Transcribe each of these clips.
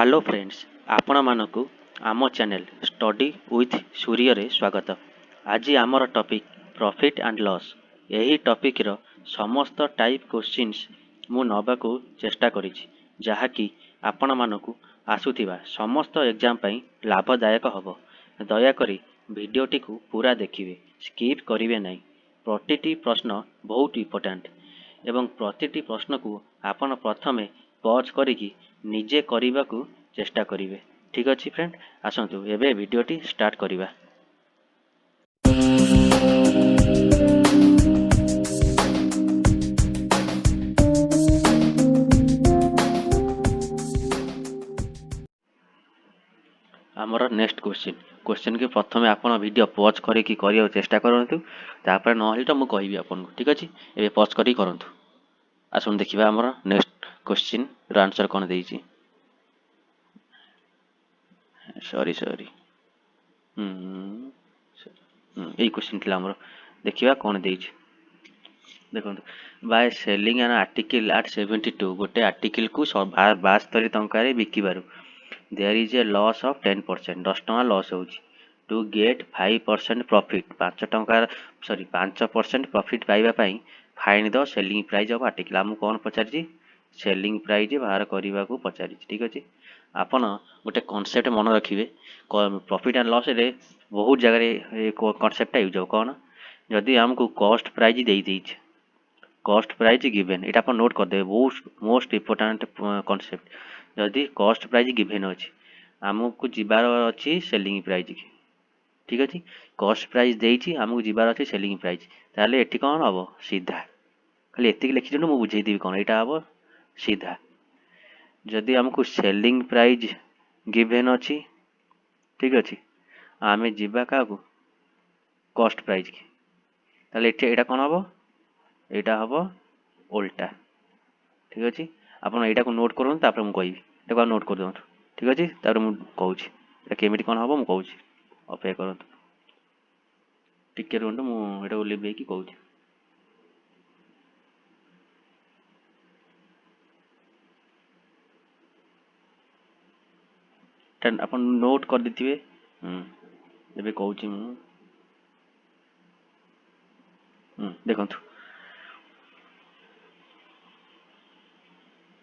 Hello friends आपण मानकु आम channel study with सूर्य रे स्वागत। आज आमर टॉपिक प्रॉफिट एंड लॉस। यही टॉपिक रो समस्त टाइप क्वेश्चंस मु नबाकू चेष्टा करिछि जहाँकि आपण मानकु आसुथिबा समस्त एग्जाम पई लाभदायक हबो। दया करी वीडियोटी को पूरा देखिए, स्किप करिवे नहीं। प्रतिटी प्रश्न बहुत इंपोर्टेंट एवं प्रतिटी प्रश्न को आपण प्रथमे पॉज करिकी निजे करने को चेष्टा करिवे। ठीक अच्छे फ्रेंड, आसतु एबे वीडियोटी स्टार्ट करिवा। आमर नेक्स्ट क्वेश्चन के प्रथमे आपण वीडियो पॉज करिकी करियो चेष्टा करंतु, तापर नहले तो मु कहिबी आपन को। ठीक अछि, एबे पॉज करी करंतु। आसुन देखिबा आमर नेक्स्ट क्वेश्चन रो आंसर कोन देइछि। सॉरी यही क्वेश्चन थिला हमर। देखिबा कोन देइछि। देखंतु, by selling an article at 72, गोटे आर्टिकल को 72 टंका रे बिकिबारु there is a loss of 10%, 10 टंका लॉस होउछि। टू गेट 5% प्रॉफिट, 5% प्रॉफिट पाइबा पई find the selling price of article. हम कोन पचारछि, सेलिंग प्राइस बाहर करबा को पचारछि। ठीक अछि, आपण गोटे कांसेप्ट मन रखिबे। प्रॉफिट एंड लॉस रे बहुत जगह रे कांसेप्ट यूज हो। कोन जदि हमको कॉस्ट प्राइस देई दैछ, कॉस्ट प्राइस गिवन, एटा अपन नोट कर दे, मोस्ट इंपोर्टेंट कांसेप्ट। जदि कॉस्ट प्राइस गिवन अछि, हमको जिबार अछि सेलिंग प्राइस की। ठीक अछि, कॉस्ट प्राइस देइछि, हमको जिबार अछि सेलिंग प्राइस, ताले एठी कोन हबो सीधा। खाली एतिक लिखि देनु, मु बुझेइ देबी कोन एटा हबो सीधा। जदि हमको सेलिंग प्राइस गिवन अछि, ठीक अछि, आमे जिबा काकू कॉस्ट प्राइस की, ताले एठी एटा कोन हबो, एटा हबो उल्टा। ठीक अछि, आपण एटा को नोट करन, तापर मु कहिबी। एटा को नोट कर दंतु। ठीक अछि, तापर मु कहूछि एटा केमिति कोन हबो, मु कहूछि। अपेक्षा करंतु टिके रुंडु, मु एटा उलेबे की कहूछि। टेन अपन नोट कर दिथिबे। एबे कहूछि मु। देखंतु,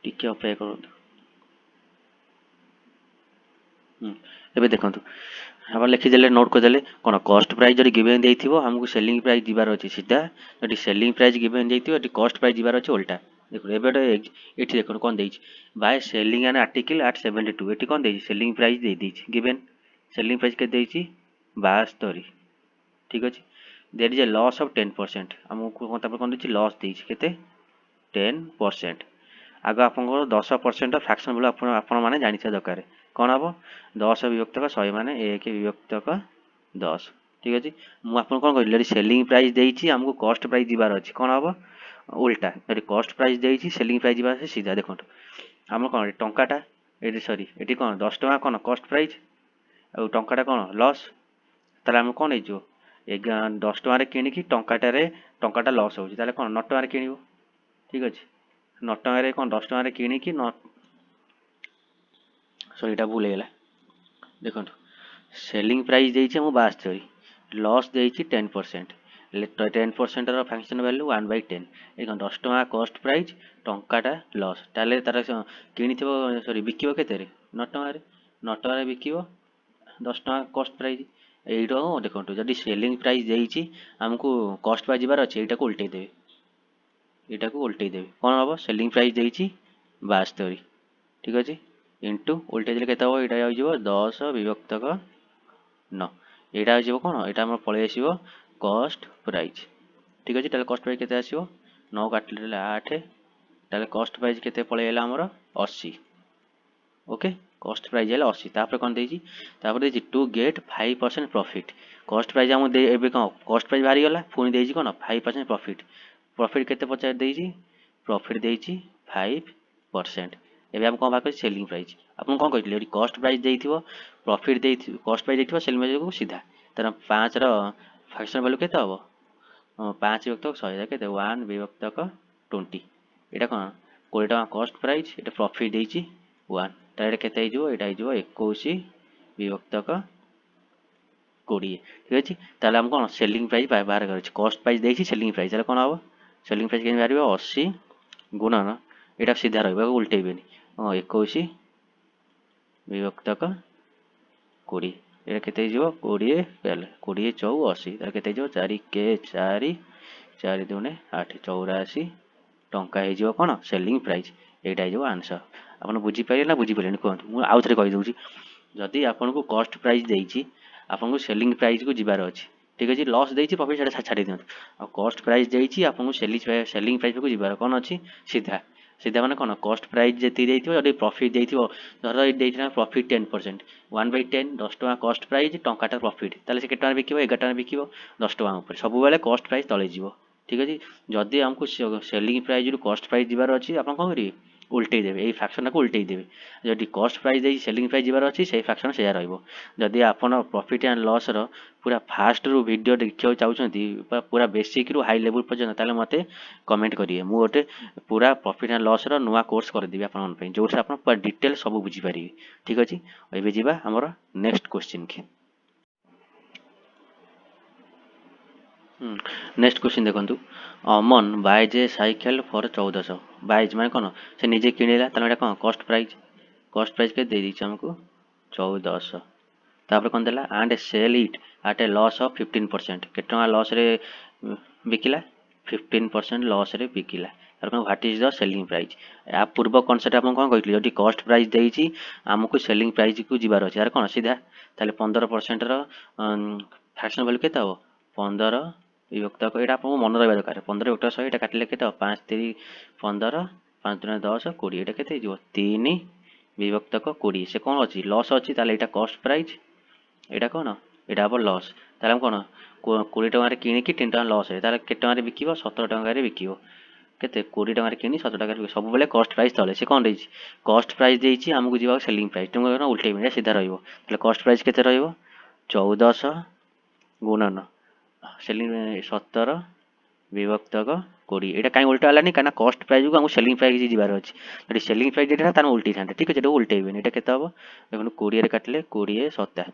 टिके अपेक्षा करंतु। एबे देखंतु, हम लिखि देले, नोट कर देले कोन कॉस्ट प्राइस जदि गिवन देइथिबो, हमको सेलिंग प्राइस दिबार अछि सीधा। जदि सेलिंग प्राइस गिवन देइथिबो, एटी कॉस्ट प्राइस दिबार अछि उल्टा। देखो एबे एठी देखो कोन देइछि, by selling an article at 72, एठी कोन देइछि सेलिंग प्राइस देइ दैछि गिवन। सेलिंग प्राइस के देइछि 72। ठीक अछि, there is a loss of 10%, हमको कोन तापर कोन देइछि लॉस देइछि केते 10%। आगे आपनकर 10% फ्रैक्शन बोला आपण माने जानिछा दरकार। कोन हबो 10 विभक्त 100 माने 1 विभक्त 10। ठीक अछि, मु आपन कोन कहली, सेलिंग प्राइस देइछि, हमको कॉस्ट प्राइस दिबार अछि, कोन हबो उल्टा। यदि कॉस्ट प्राइस देइछि, सेलिंग प्राइस दिबार अछि सीधा। देखंतु, हम कोन टंकाटा एटी, सॉरी एटी कोन 10 टंका कोन कॉस्ट प्राइस, आ टंकाटा कोन लॉस। ताले हम कोन हेजो 10 टंका रे किनि की टंकाटा लॉस होउछि, ताले कोन 9 टंका रे किनिबो। ठीक अछि, 9 टंका रे कोन 10 टंका रे किनि की, सॉरी एटा भूल गेला। देखंतु, सेलिंग प्राइस देइछि हम 72, लॉस देइछि 10%। 10% रो फंक्शन वैल्यू 1/10। देखो 10 टंका कॉस्ट प्राइस, टंकाटा लॉस, ताले तार किनिथिबो, सॉरी बिकिबो केते रे 9 टंका रे, 9 टंका रे बिकिबो 10 टंका कॉस्ट प्राइस। एइरो देखंतु, जदि सेलिंग प्राइस देइछि, हमको कॉस्ट प्राइस दिबार अछि, एटा को उल्टै देबे, एटा को उल्टै देबे। कोन हबो सेलिंग प्राइस देइछि 72। ठीक अछि, इंटू उल्टे देले केते हबो, एटा हो जिवो 10 विभक्त 9। एटा हो जिवो कोन, एटा हम पळे आसीबो कॉस्ट प्राइस। ठीक अछि, ताले कॉस्ट प्राइस केते आसीबो 9 काटले 8, ताले कॉस्ट प्राइस केते पळे आला हमर 80। ओके, कॉस्ट प्राइस आला 80। तापर कोन देइछि, तापर देइछि to get 5% profit. Cost price हम दे एबे कोन कॉस्ट प्राइस बाहरी गला, पुनी देइछि कोन 5% प्रॉफिट। प्रॉफिट केते पचार देइछि, प्रॉफिट देइछि 5%। एबे हम कोन बाक सेलिंग प्राइस। आपन कोन कहथिले, यदि कॉस्ट प्राइस देइथिबो, प्रॉफिट देइथिबो, कॉस्ट प्राइस देइथिबो, सेलिंग प्राइस को सीधा। तर 5 रो फ्रैक्शन वैल्यू केते हबो, 5 विभक्त 100 केते 1 विभक्त 20। एटा कोन 20 टका कॉस्ट प्राइस, एटा प्रॉफिट देइछि 1। ताले केते हिजो एटा हिजो 21 विभक्तक 20 ठीक अछि। ताले हम कोन सेलिंग प्राइस बाहर करछि कॉस्ट प्राइस देछि सेलिंग प्राइस ताले कोन हबो सेलिंग प्राइस के बाहरिबो 80 गुणन एटा सीधा रहइबो उल्टेइबेनी 21 विभक्तक 20 एटा केते हिजो 20 पेल 20 4 80 ताले केते हिजो 4 के 4 4 दुने 8 84 टंका हिजो कोन सेलिंग प्राइस एटा हिजो आंसर। आपन बुझी पाइले ना बुझी पाइले कोन मु आउ थरे कहि दउची जदि आपन को कॉस्ट प्राइस देछि आपन को सेलिंग प्राइस को जिबार अछि ठीक अछि लॉस देछि प्रॉफिट सेटा छाडी दियंत आ कॉस्ट प्राइस देछि आपन को सेलिंग प्राइस को जिबार कोन अछि सीधा सीधा माने कोन कॉस्ट प्राइस जेति देथिबो जदि प्रॉफिट देथिबो धर ए देथिना प्रॉफिट 10% 1/10 10 टका कॉस्ट प्राइस टंकाटा प्रॉफिट ताले से केटा बिकिबो 11 टका बिकिबो 10 टका ऊपर सब बेले कॉस्ट प्राइस तळे जिवो ठीक अछि। जदि हमको सेलिंग प्राइस रु कॉस्ट प्राइस जिबार अछि आपन कोन करिवे उल्टे देबे एई फ्रैक्शन को उल्टे देबे जदि कॉस्ट प्राइस देछि सेलिंग प्राइस जिबार अछि सेई फ्रैक्शन सेया रहइबो। जदि आपन प्रॉफिट एंड लॉस रो पूरा फास्ट रु वीडियो देखियो चाहउछंती पूरा बेसिक रु हाई लेवल पर्यंत ताले मते कमेंट करिवे मु ओटे पूरा प्रॉफिट एंड लॉस रो नुवा कोर्स कर देबी आपन पे जो से आपन पूरा डिटेल सब बुझी पारिबे ठीक अछि। एबे जिबा हमर नेक्स्ट क्वेश्चन के नेक्स्ट क्वेश्चन देखंतु Aman buys a cycle for 1400 buys माने कोन से निजे किनेला ताले कोन कॉस्ट प्राइस के दे दिछ हमको 1400 तापर कोन देला and sell it at a loss of 15% केटना लॉस रे बिकिला 15% लॉस रे बिकिला तार कोन what is the selling price या पूर्व कांसेप्ट आपन कोन कहितली जदि कॉस्ट प्राइस देइछि हमको सेलिंग प्राइस को जिबार अछि यार कोन सीधा ताले 15% रो फ्रैक्शन वैल्यू केता हो 15 विभक्तक एटा आपको मन रहबा दरकार 15 विभक्त 100 एटा काटिले केते 5 3 15 5 3 10 20 एटा केते हिजो 3 विभक्तक 20 से कोन अछि लॉस अछि ताले एटा कॉस्ट प्राइस एटा कोन एटा अब लॉस ताले हम कोन 20 टका रे किनि कि 3 टका लॉस है ताले केते टका रे बिकिबो 17 टका रे बिकिबो केते 20 टका रे किनि 17 टका रे सब बेले कॉस्ट प्राइस तले से कोन देछि कॉस्ट प्राइस देछि हमकु जिबा सेलिंग प्राइस तुम कोन उल्टे मिले सीधा रहइबो ताले कॉस्ट प्राइस केते रहइबो 1400 गुणन सेलिंग 17 विभक्तक 20 एटा काई उल्टा हलानी काना कॉस्ट प्राइस को हमकु सेलिंग प्राइस जिबार अछि जदि सेलिंग प्राइस देटा तान उल्टी थांते ठीक अछि एटा उल्टेबेनी एटा केते हबो देखन 20 रे काटले 20 7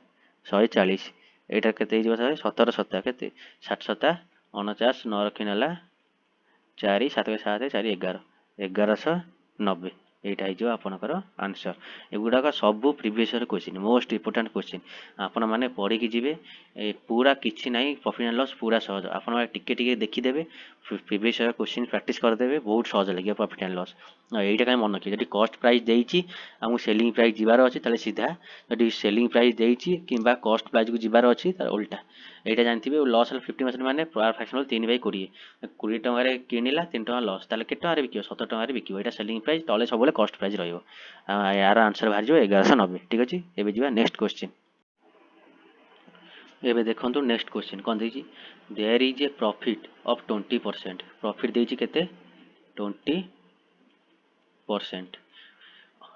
140 एटा केते हिजो 17 7 केते 60 7 49 9 रखिनला 4 7 7 4 11 1190 एटा हिजो आपनकर आंसर एगुडा सब previous year question most important question आपण माने पढ़ी कि जिवे पूरा किछि नाही प्रॉफिट एंड लॉस पूरा सहज आपण माने टिके टिके देखि देबे प्रीवियस ईयर क्वेश्चन प्रैक्टिस कर देबे बहुत सहज लागे प्रॉफिट एंड लॉस एटा काई मन कि जदि कॉस्ट प्राइस देइछि हमु सेलिंग प्राइस जिबार अछि ताले सीधा जदि सेलिंग प्राइस देइछि किबा कॉस्ट प्राइस को जिबार अछि ताले उल्टा एटा जानथिबे लॉस 50% माने पर फ्रैक्शनल 3/20 20 टका रे किनिला 3 टका लॉस ताले केट टका रे बिकियो 17 टका रे बिकियो एटा सेलिंग प्राइस तले सबले कॉस्ट प्राइस रहइबो यार आंसर बाहर जो 1190 ठीक अछि। एबे जिबा नेक्स्ट क्वेश्चन एबे देखंतु नेक्स्ट क्वेश्चन कोन देछि there is a profit of 20% profit देछि केते 20%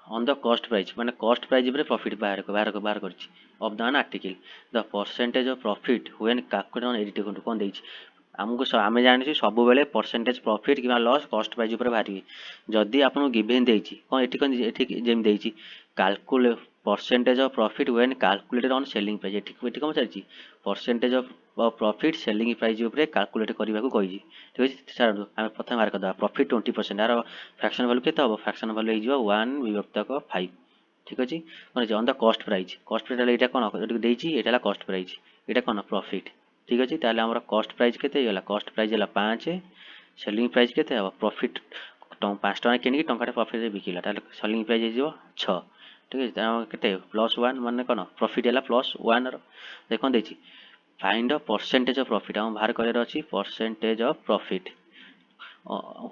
ऑन द कॉस्ट प्राइस माने कॉस्ट प्राइस ऊपर प्रॉफिट बाहर करछि of the an article the percentage of profit when calculate on edit देखंतु कोन देछि हमको आमे जानि सब बेले परसेंटेज प्रॉफिट किबा लॉस कॉस्ट प्राइस ऊपर बाहरी जदि आपन गिवन देछि कोन एठी जेम देछि calculate percentage of profit when calculated on selling price एठी कोन चलछि percentage of profit selling price ऊपर कैलकुलेट करबा को कहिछि ठीक अछि सर हम प्रथम मार्क दा प्रॉफिट 20% आरो फ्रैक्शन वैल्यू केते हो फ्रैक्शन वैल्यू हि जो 1 विभक्तक 5 ठीक अछि कोन ऑन द कॉस्ट प्राइस एटा कोन देछि एटा ला कॉस्ट प्राइस एटा कोन प्रॉफिट ठीक अछि ताले हमरा कॉस्ट प्राइस केते होला कॉस्ट प्राइस होला 5 सेलिंग प्राइस केते हो प्रॉफिट 5 टका किनि टंकाटा प्रॉफिट रे बिकिला ताले सेलिंग प्राइस हि जो 6 ठीक अछि ता केते +1 माने कोन प्रॉफिट होला +1 रो देखन देछि find the percentage of profit हम बाहर करे अछि percentage of profit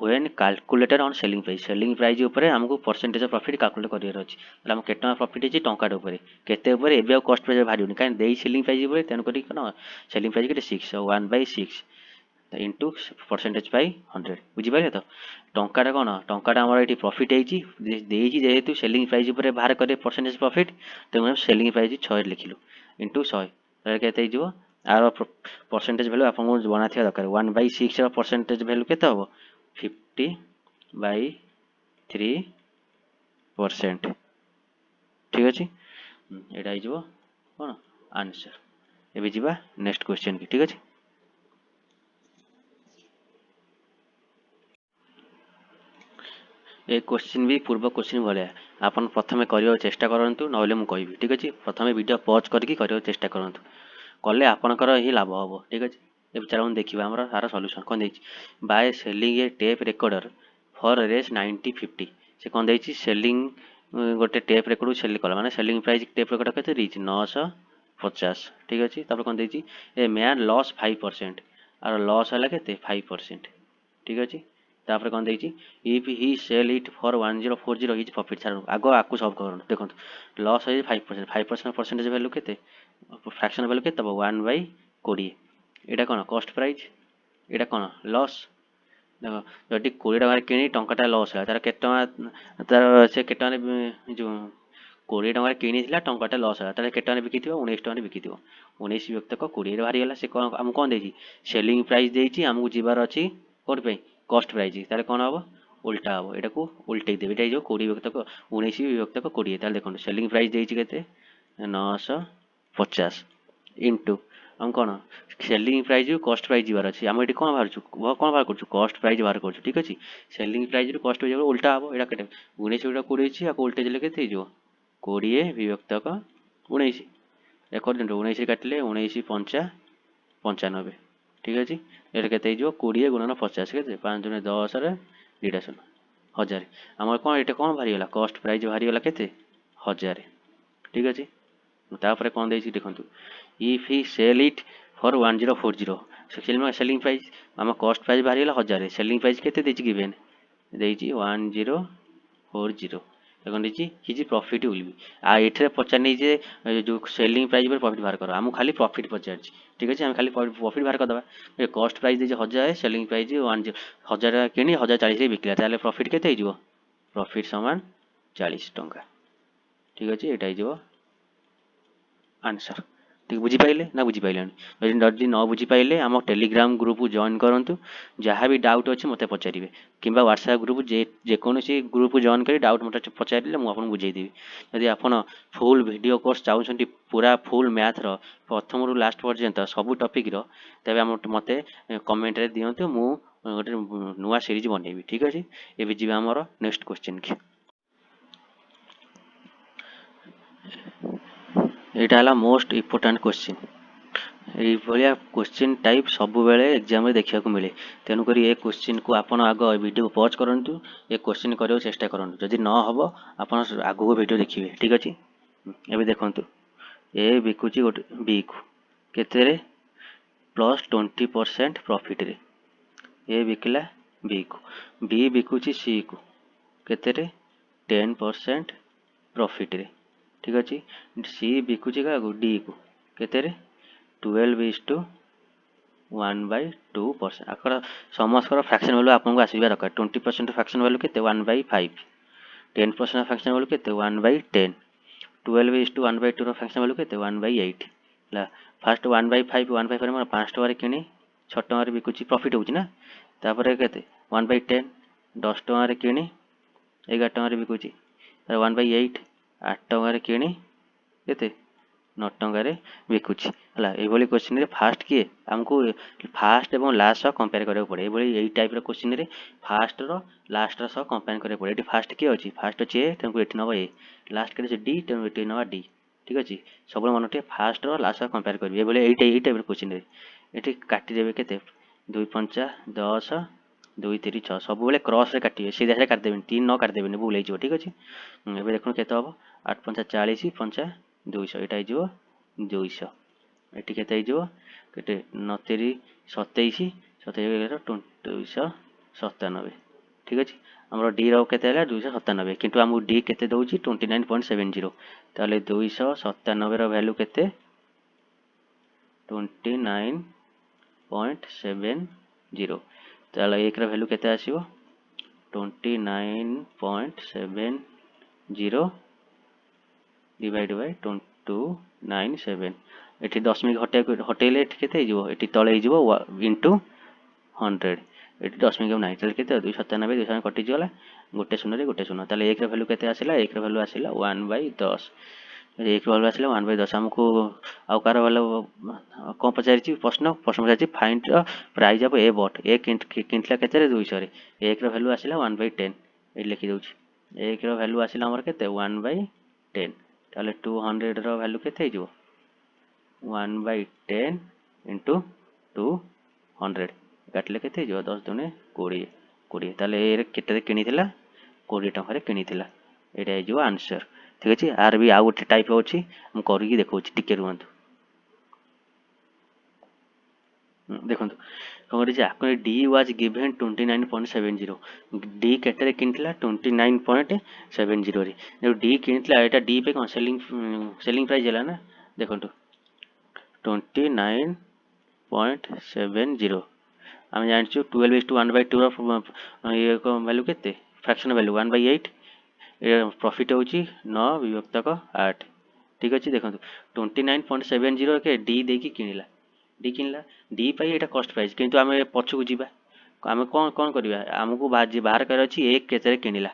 when calculated on selling price ऊपर हमको परसेंटेज ऑफ प्रॉफिट कैलकुलेट करियर अछि तला हम केतना प्रॉफिट अछि टंका ऊपर केते ऊपर एबे कॉस्ट प्राइस भारिउनी काई देई सेलिंग प्राइस ऊपर तेन करी कोन सेलिंग प्राइस केते 6 1/6 इनटू परसेंटेज बाय 100 बुझी पारे तो टंकाटा कोन टंकाटा हमर एठी प्रॉफिट हेछि देइछि जेहेतु सेलिंग प्राइस ऊपर बाहर करे परसेंटेज प्रॉफिट तो हम सेलिंग प्राइस 6 लिखिलु इनटू 100 ताले केते हिजो आरो परसेंटेज वैल्यू आपन को बना थिया दरकार 1/6 रो परसेंटेज वैल्यू केते हो 50/3% ठीक अच्छे यहाँ कौन आंसर एबे जीवा नेक्स्ट क्वेश्चन की ठीक अच्छे ए क्वेश्चन भी पूर्व क्वेश्चन भाया आपन प्रथमे करने चेष्टा करूँ ना मुझे कहबी ठीक अच्छे प्रथमे वीडियो पॉज करके चेष्टा करूँ कले आपणकर ही लाभ हम ठीक अच्छे ये चलो देखा आम तार सल्यूशन कौन देखिए by selling a tape recorder for रेस 90-50 से कौन देखिए सेलिंग गोटे टेप रेकर्ड सेल कला माने सेलिंग प्राइस टेप रेकर्ड के 950 ठीक अच्छे तापर कौन देखिए ए मैन लॉस 5% और लॉस है के 5% ठीक अच्छे तापर कौन देखिए if he sell it for 1040 his profit छाड़ आग आपको सब कर देखो लॉस है 5% परसेंटेज वैल्यू के फ्रैक्शन वैल्यू के 1/20 यहाँ कौन कॉस्ट प्राइस यहाँ कौन लॉस देख जदि 20 टकर कि टाटा लॉस है तार के तार से के जो 20 टकर कि टाटा लॉस है तार के बिकी 19 टकर बिकी 19 व्यक्त 20 बाहरीगला से कौन आमको कौन देती सेलिंग प्राइस देती आमको जीवार अच्छी कौन कॉस्ट प्राइस तार कौन हम उल्टा हम यहाँ को उल्टे देवे ये 20 व्यक्त 19 व्यक्त 20 तार देखो सेलिंग प्राइस देती के 950 इंटू हम कौन सेलिंग प्राइस कॉस्ट प्राइस जीवार अच्छे आम ये कौन बाहर कर कॉस्ट प्राइस बाहर कर ठीक अच्छे सेलिंग प्राइस कॉस्ट प्राइस उल्टा हम यहाँ के 19 20 उल्टे देले के 20 विभक्त 19 एक 19 काटिले 19 पंचा 95 ठीक अच्छे ये के 20 गुणन 50 के 5 दूने 10 2टा 0 1000 आम कौन ये कौन बाहरीगला कॉस्ट प्राइस बाहरीगला के 1000 ठीक अच्छे तापर कौन देखिए देखो if he sell it for 1040 selling price आम कॉस्ट प्राइस बाहरीगला 1000 सेलिंग प्राइस के गिवेन देखिए 1040 देखो हिज प्रॉफिट विल बी ये पचार जो सेलिंग प्राइस पर प्रॉफिट बाहर कर आम खाली प्रॉफिट पचार ठीक अच्छे खाली प्रॉफिट बाहर करदे कॉस्ट प्राइस देखिए 1000 सेलिंग प्राइस 1000 कि 1040 बिकला ताले प्रॉफिट के प्रॉफिट समान 40 टंका ठीक अच्छे यहाँ आंसर ठीक बुझीपारे ना बुझीपारे जदि न बुझीपारे आम टेलीग्राम ग्रुप जॉइन करूँ जहाँ भी डाउट अच्छे मत पचारे कि व्हाट्सएप ग्रुप जेकोसी ग्रुप जॉइन कर डाउट मत पचारे मुझे बुझेदेवी जदि आप फुल वीडियो कोर्स चाहते पूरा फुल मैथर प्रथम रू लास्ट पर्यंत सब टपिक तेज मत कमेंट दिंतु मु गोटे नुआ सीरीज बनैबी ठीक अच्छे ये जी आम नेक्स्ट क्वेश्चन की यहाँ है मोस्ट इम्पोर्टाट क्वेश्चन ये क्वेश्चन टाइप सब बेले एग्जाम देखा मिले तेणुक ये क्वेश्चन को आप आग वीडियो पॉज करूँ ये क्वेश्चन करने चेष्टा करूँ जदि न हम आप आग को वीडियो देखिए ठीक अच्छे ये देखु ए बिकुची गोटे बी को केते प्लस 20% प्रॉफिट रे ए बिकला बी को बी बिकुची सी को केते 10% प्रॉफिट रे ठीक अच्छे सी बिकुची क्या डी को केते 12:1/2% आकर समस्त फ्रैक्शन वैल्यू आपको आसवा दरकार 20% फ्रैक्शन वैल्यू के 1/5 10% फ्रैक्शन वैल्यू के 1/10 12:1/2 फ्रैक्शन वैल्यू के 1/8 फास्ट 1/5 1/5 5 टकर कि 6 टकर बिकुची प्रॉफिट होना तापर के 1/10 10 टकर कि 11 टकर बिकुची 1/8 8 टकर कि के 9 टकर बिकुची है ये क्वेश्चन फास्ट किए आमको फास्ट और लास्ट सह कंपेयर करा पड़े ये टाइप क्वेश्चन फास्ट लास्ट सह कंपेयर करा पड़े ये फास्ट किए अच्छी फास्ट अच्छे ए तेणुक ये नवा ए लास्ट के डी तेणु ये नवा डी ठीक अच्छे सब मन टे फास्ट लास्ट सह कंपेयर करेंगे ये टाइप क्वेश्चन ये काटिदेवे के 2 5 10 2 3 6 सब बेले क्रस रे काटे सीधा से काटिदेवे 3 न काटिदेवे भूल हो ठीक अच्छे ये देखो के 8 5 40 5 200 यहाँ 200 ये के 29 27 27 297 ठीक अच्छे आम डी रे 297 किंतु आमको डी के दौर 29.70 ताले 297 वैल्यू के 29.70 ताले एक वैल्यू के आसो 29.70 डिवाइड बाय 297 ये दशमिक हटेले के तले इंटू 100 ये दशमिक ना के 297 200 कटिगला गोटे शून्य ताले एक भैल्यू केते आसिला एक भैल्यू आसिला 1/10 एक भैल्यू आसिला 1/10 हमको आउ कार वाला कौन पचारि प्रश्न पचारि find the price of a bat ए किंतला केते 200 रे एक भैल्यू आसिला 1/10 ए लिखि दउछि एक भैल्यू आसिला हमर केते 1/10 ताले 200 रो भैल्यू केते हो 1/10 इंटू 200 काटिले केते हो 10 दुने 20 ताले ए केते किनिथिला 20 टका रे किनिथिला एटा हे जो आंसर ठीक अछि आर भी आ गोटे टाइप अछि हम करिकि देखौछि टिके रुहंतु देखंतु कौन करिछि आकरे डी वाज गिवन 29.70 डी केते किनथिला 29.70 रे जो डी किनथिला एटा डी पे कोन सेलिंग प्राइस होला ना देखंतु 29.70 हम जानछु 12:1/2 ये को वैल्यू केते फ्रैक्शन वैल्यू 1/8 ए प्रॉफिट होची 9 विभक्तक 8 ठीक अछि देखंतु 29.70 के डी देकी किनिला डी किनला डी पाई एटा कॉस्ट प्राइस किंतु आमे पछकु जिबा आमे कोन कोन करबा हमकु बाहर कर अछि एक केतरे किनिला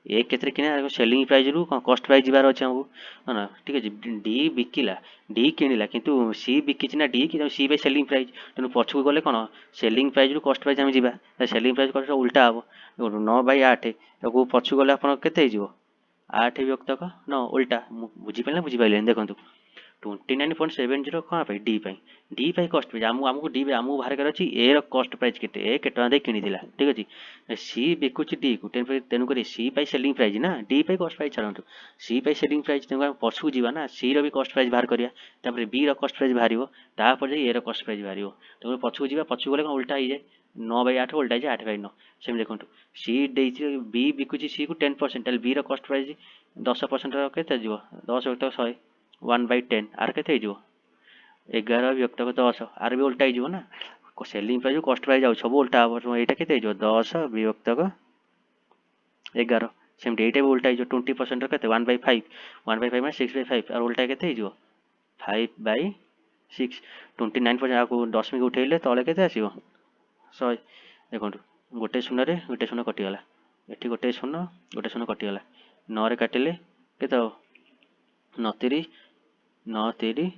एक केतरे किना सेलिंग प्राइस रु कॉस्ट प्राइस जिबार अछि हमकु ना ठीक अछि डी बिकिला डी किनिला किंतु सी बिकिछि ना डी कि सी बाय सेलिंग प्राइस तनु पछकु गले कोन सेलिंग प्राइस रु कॉस्ट प्राइस हम जिबा सेलिंग प्राइस कॉस्ट उल्टा हबो 9/8 ताकू पछकु गले अपन केते हिजो 8 विभक्तक 9 उल्टा बुझि पाइले देखंतु 29.70 कहाँ पे डी पाई कॉस्ट प्राइस हमको डी आमको बाहर कर अछि ए रो कॉस्ट प्राइस केते ए केटना दे किनिदिला ठीक अछि सी बिकुछि डी को तेनु करी सी पाई सेलिंग प्राइस ना डी पाई कॉस्ट प्राइस छाडंतु सी पाई सेलिंग प्राइस तेनु पछकु जीवा ना सी रो भी कॉस्ट प्राइस बाहर करिया तापर बी रो कॉस्ट प्राइस बाहरियो तापर जे ए रो कॉस्ट प्राइस बाहरियो तो पछकु जीवा पछकु गले उल्टा ही जाय 9/8 उल्टा जाय 8/9 सेम देखंतु सी देछि बी बिकुछि सी को 10% ताल बी रो कॉस्ट प्राइस 10% रो केते जीवो 10 तो 100 1/10 आर केते हिजो 11 विभक्तक 10 आर भी उल्टा हिजो ना सेलिंग प्राइस कॉस्ट प्राइस जाउ सब उल्टा हो एटा केते हिजो 10 विभक्तक 11 सेम एटा भी उल्टा हिजो 20% केते 1/5 माने 6/5 और उल्टा केते हिजो 5/6 29% आको 10 मिक उठेले तळे केते आसीबो 100 देखंतु गोटे शून्य कटि गला एठी गोटे शून्य कटि गला 9 रे काटिले केते 9 3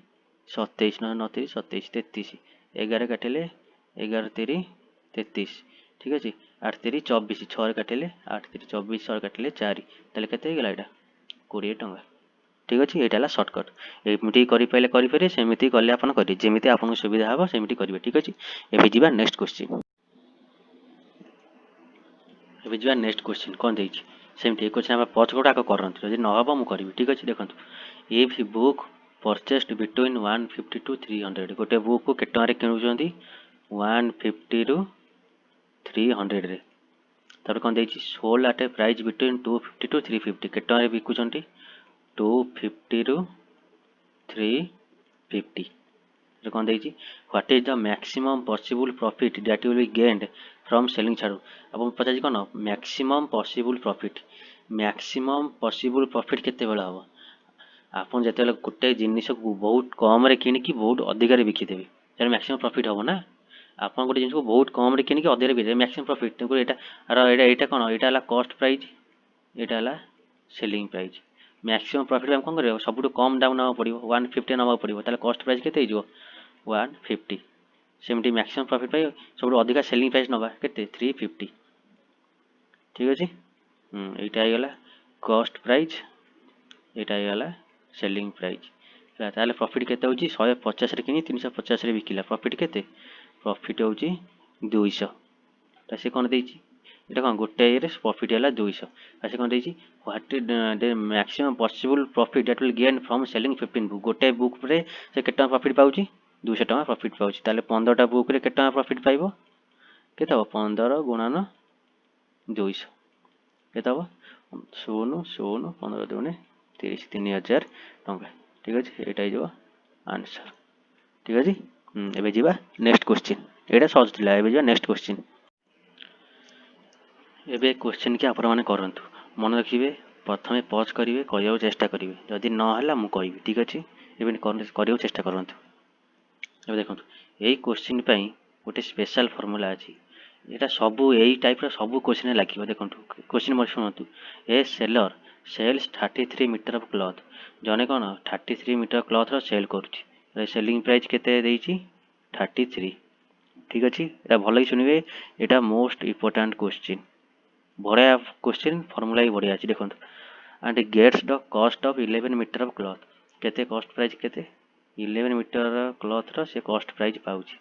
27 9 3 27 33 11 काटिले 11 3 33 ठीक अछि 8 3 24 6 रे काटिले 8 3 24 6 काटिले 4 तले केते गेला एटा 20 टका ठीक अछि एटाला शॉर्टकट एमिति करि पारे सेमिति करले आपन करि जेमिति आपन सुविधा हबो सेमिति करिवे ठीक अछि एबे जिबा नेक्स्ट क्वेश्चन कोन देछि सेमिति क्वेश्चन हम पछ गोटा करंत जदि न हबो मु करिवे ठीक अछि देखंतु if book purchased between 150 to 300 गोटे बुक को केट रे किनुचंती 150 रु 300 रे तब कोन देछि sold at a price between 250 to 350 केट रे बिकुचंती 250 रु 350 रे कोन देछि what is the maximum possible profit that will be gained from selling छाडू अपन पचाजी कोन मैक्सिमम पॉसिबल प्रॉफिट केते बेला हबो आपन जते गोटे जिनिस को बहुत कम रे किन की बहुत अधिक रे बिकी देबे तार मैक्सिमम प्रॉफिट हबो ना आपन गोटे जिनिस को बहुत कम रे किन की अधिक रे बिके मैक्सिमम प्रॉफिट तको एटा कोन एटा हला कॉस्ट प्राइस एटा हला सेलिंग प्राइस मैक्सिमम प्रॉफिट हम कोन करबो सबटु कम दाम ना पड़िबो 150 ना पड़िबो ताले कॉस्ट प्राइस केते हिजो 150 सेमटी मैक्सिमम प्रॉफिट पाई सबटु अधिक सेलिंग प्राइस नबा केते 350 ठीक अछि एटा आइगला कॉस्ट प्राइस एटा आइगला सेलिंग प्राइस ताले प्रॉफिट केते होची 150 रे किनी 350 रे बिकिला प्रॉफिट केते प्रॉफिट होची 200 त से कोन देछि एटा कोन गोटे रे प्रॉफिट हला 200 त से कोन देछि what is the maximum possible profit that will gain from selling 15 book गोटे बुक रे से केटा प्रॉफिट पाउची 200 टका प्रॉफिट पाउची ताले 15 टा बुक रे केटा प्रॉफिट पाइबो केते हो 15 गुणन 200 केते हो 0 0 15 दुने 3000 टका ठीक अछि एटा हिजो आंसर ठीक अछि एबे जिबा नेक्स्ट क्वेश्चन एटा सॉल्व थिला एबे जिबा नेक्स्ट क्वेश्चन एबे क्वेश्चन के आपण माने करंतु मन रखिबे प्रथमे पॉज करिवे कहियो चेष्टा करिवे जदि न हला मु कहिबे ठीक अछि एबे करियो चेष्टा करंतु एबे देखंतु एई क्वेश्चन पई गोटे स्पेशल फार्मूला अछि ଏଇଟା ସବୁ ଏଇ ଟାଇପ୍ର ସବୁ କୋଶ୍ଚିନ୍ ଲାଗିବ। ଦେଖନ୍ତୁ କୋଶ୍ଚିନ୍ ମୋର ଶୁଣନ୍ତୁ, ଏ ସେଲର ସେଲ୍ସ 33 ମିଟର ଅଫ୍ କ୍ଲଥ୍। ଜଣେ କ'ଣ 33 ମିଟର କ୍ଲଥର ସେଲ୍ କରୁଛି, ସେଲିଂ ପ୍ରାଇସ୍ କେତେ ଦେଇଛି 33। ଠିକ୍ ଅଛି, ଏଇଟା ଭଲକି ଶୁଣିବେ, ଏଇଟା ମୋଷ୍ଟ ଇମ୍ପୋର୍ଟାଣ୍ଟ କୋଶ୍ଚିନ୍, ବଢ଼ିଆ କୋଶ୍ଚିନ୍, ଫର୍ମୁଲା ବି ବଢ଼ିଆ ଅଛି। ଦେଖନ୍ତୁ ଆଣ୍ଡ ଗେଟ୍ସ ଦ କଷ୍ଟ ଅଫ୍ 11 ମିଟର ଅଫ୍ କ୍ଲଥ୍। କେତେ କଷ୍ଟ ପ୍ରାଇସ୍ କେତେ 11 ମିଟର କ୍ଲଥର ସେ କଷ୍ଟ ପ୍ରାଇସ୍ ପାଉଛି।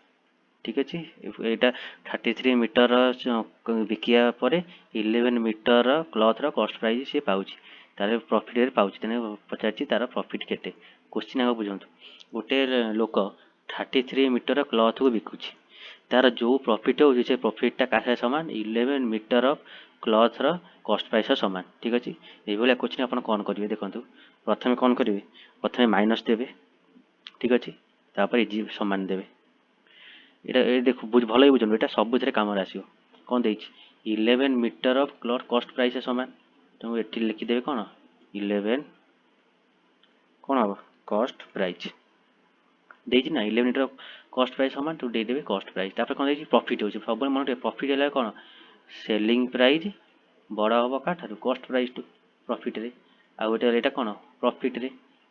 ଠିକ୍ ଅଛି, ଏଇଟା 33 ମିଟର ବିକିବା ପରେ 11 ମିଟର କ୍ଲଥର କଷ୍ଟ ପ୍ରାଇସ୍ ସେ ପାଉଛି, ତାର ପ୍ରଫିଟ୍ରେ ପାଉଛି। ତେଣୁ ପଚାରିଛି ତାର ପ୍ରଫିଟ୍ କେତେ। କୋଶ୍ଚିନ୍ ଆଗ ବୁଝନ୍ତୁ, ଗୋଟେ ଲୋକ 33 ମିଟର କ୍ଲଥକୁ ବିକୁଛି, ତାର ଯେଉଁ ପ୍ରଫିଟ୍ ହେଉଛି ସେ ପ୍ରଫିଟ୍ଟା କାହା ସମାନ 11 ମିଟର କ୍ଲଥର କଷ୍ଟ ପ୍ରାଇସ୍ ସମାନ। ଠିକ୍ ଅଛି, ଏଇଭଳିଆ କୋଶ୍ଚିନ୍ ଆପଣ କ'ଣ କରିବେ ଦେଖନ୍ତୁ, ପ୍ରଥମେ କ'ଣ କରିବେ, ପ୍ରଥମେ ମାଇନସ୍ ଦେବେ। ଠିକ୍ ଅଛି, ତାପରେ ଇଜି ସମାନ ଦେବେ। এটা ଦେଖ ଭଲ ବୁଝନ୍ତୁ, ଏଇଟା ସବୁଥିରେ କାମରେ ଆସିବ। କ'ଣ ଦେଇଛି 11 ମିଟର ଅଫ୍ କ୍ଲଥ୍ କଷ୍ଟ ପ୍ରାଇସ୍ ସମାନ, ତେଣୁ ଏଠି ଲେଖିଦେବେ କ'ଣ 11 କ'ଣ ହେବ କଷ୍ଟ ପ୍ରାଇସ୍ ଦେଇଛି ନା, 11 ମିଟର କଷ୍ଟ ପ୍ରାଇସ୍ ସମାନ, ତୁ ଦେଇଦେବେ କଷ୍ଟ ପ୍ରାଇସ୍। ତାପରେ କ'ଣ ଦେଇଛି ପ୍ରଫିଟ୍ ହେଉଛି, ସବୁବେଳେ ମନେ ରଖିବେ ପ୍ରଫିଟ୍ ହେଲା କ'ଣ ସେଲିଂ ପ୍ରାଇସ୍ ବଡ଼ ହେବ କାଠାରୁ କଷ୍ଟ ପ୍ରାଇସ୍ ଟୁ ପ୍ରଫିଟ୍ରେ, ଆଉ ଗୋଟେ ଏଇଟା କ'ଣ ପ୍ରଫିଟ୍ରେ,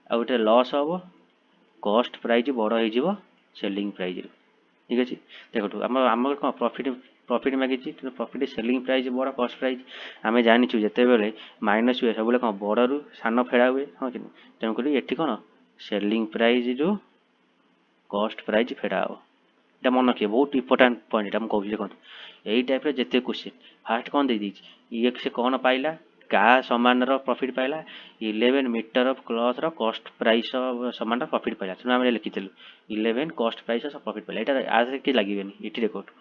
ଆଉ ଗୋଟେ ଲସ୍ ହେବ କଷ୍ଟ ପ୍ରାଇସ୍ ବଡ଼ ହେଇଯିବ ସେଲିଂ ପ୍ରାଇଜ୍ରୁ। ଠିକ୍ ଅଛି, ଦେଖନ୍ତୁ ଆମର କ'ଣ ପ୍ରଫିଟ୍ ମାଗିଛି, କିନ୍ତୁ ପ୍ରଫିଟ୍ ସେଲିଂ ପ୍ରାଇସ୍ ବଡ଼ କଷ୍ଟ ପ୍ରାଇସ୍ ଆମେ ଜାଣିଛୁ, ଯେତେବେଳେ ମାଇନସ୍ ହୁଏ ସବୁବେଳେ କ'ଣ ବଡ଼ରୁ ସାନ ଫେଡ଼ା ହୁଏ, ହଁ କି, ତେଣୁକରି ଏଠି କ'ଣ ସେଲିଂ ପ୍ରାଇଜ୍ରୁ କଷ୍ଟ ପ୍ରାଇସ୍ ଫେଡ଼ା ହେବ। এটা মনে ରଖିବେ, ବହୁତ ଇମ୍ପୋର୍ଟାଣ୍ଟ ପଏଣ୍ଟ ଏଇଟା ମୁଁ କହୁଛି। ଦେଖନ୍ତୁ ଏଇ ଟାଇପ୍ର ଯେତେ କୋଶ୍ଚିନ୍, ଫାର୍ଷ୍ଟ କ'ଣ ଦେଇଦେଇଛି ଇଏ ସେ କ'ଣ ପାଇଲା, କାହା ସମାନର ପ୍ରଫିଟ୍ ପାଇଲା 11 ମିଟର ଅଫ୍ କ୍ଲଥର କଷ୍ଟ ପ୍ରାଇସ୍ ସମାନର ପ୍ରଫିଟ୍ ପାଇଲା, ତେଣୁ ଆମେ ଲେଖିଥିଲୁ 11 କଷ୍ଟ ପ୍ରାଇସ୍ ପ୍ରଫିଟ୍ ପାଇଲା। ଏଇଟା ଆରେ କିଛି ଲାଗିବେନି, ଏଠି ଦେଖନ୍ତୁ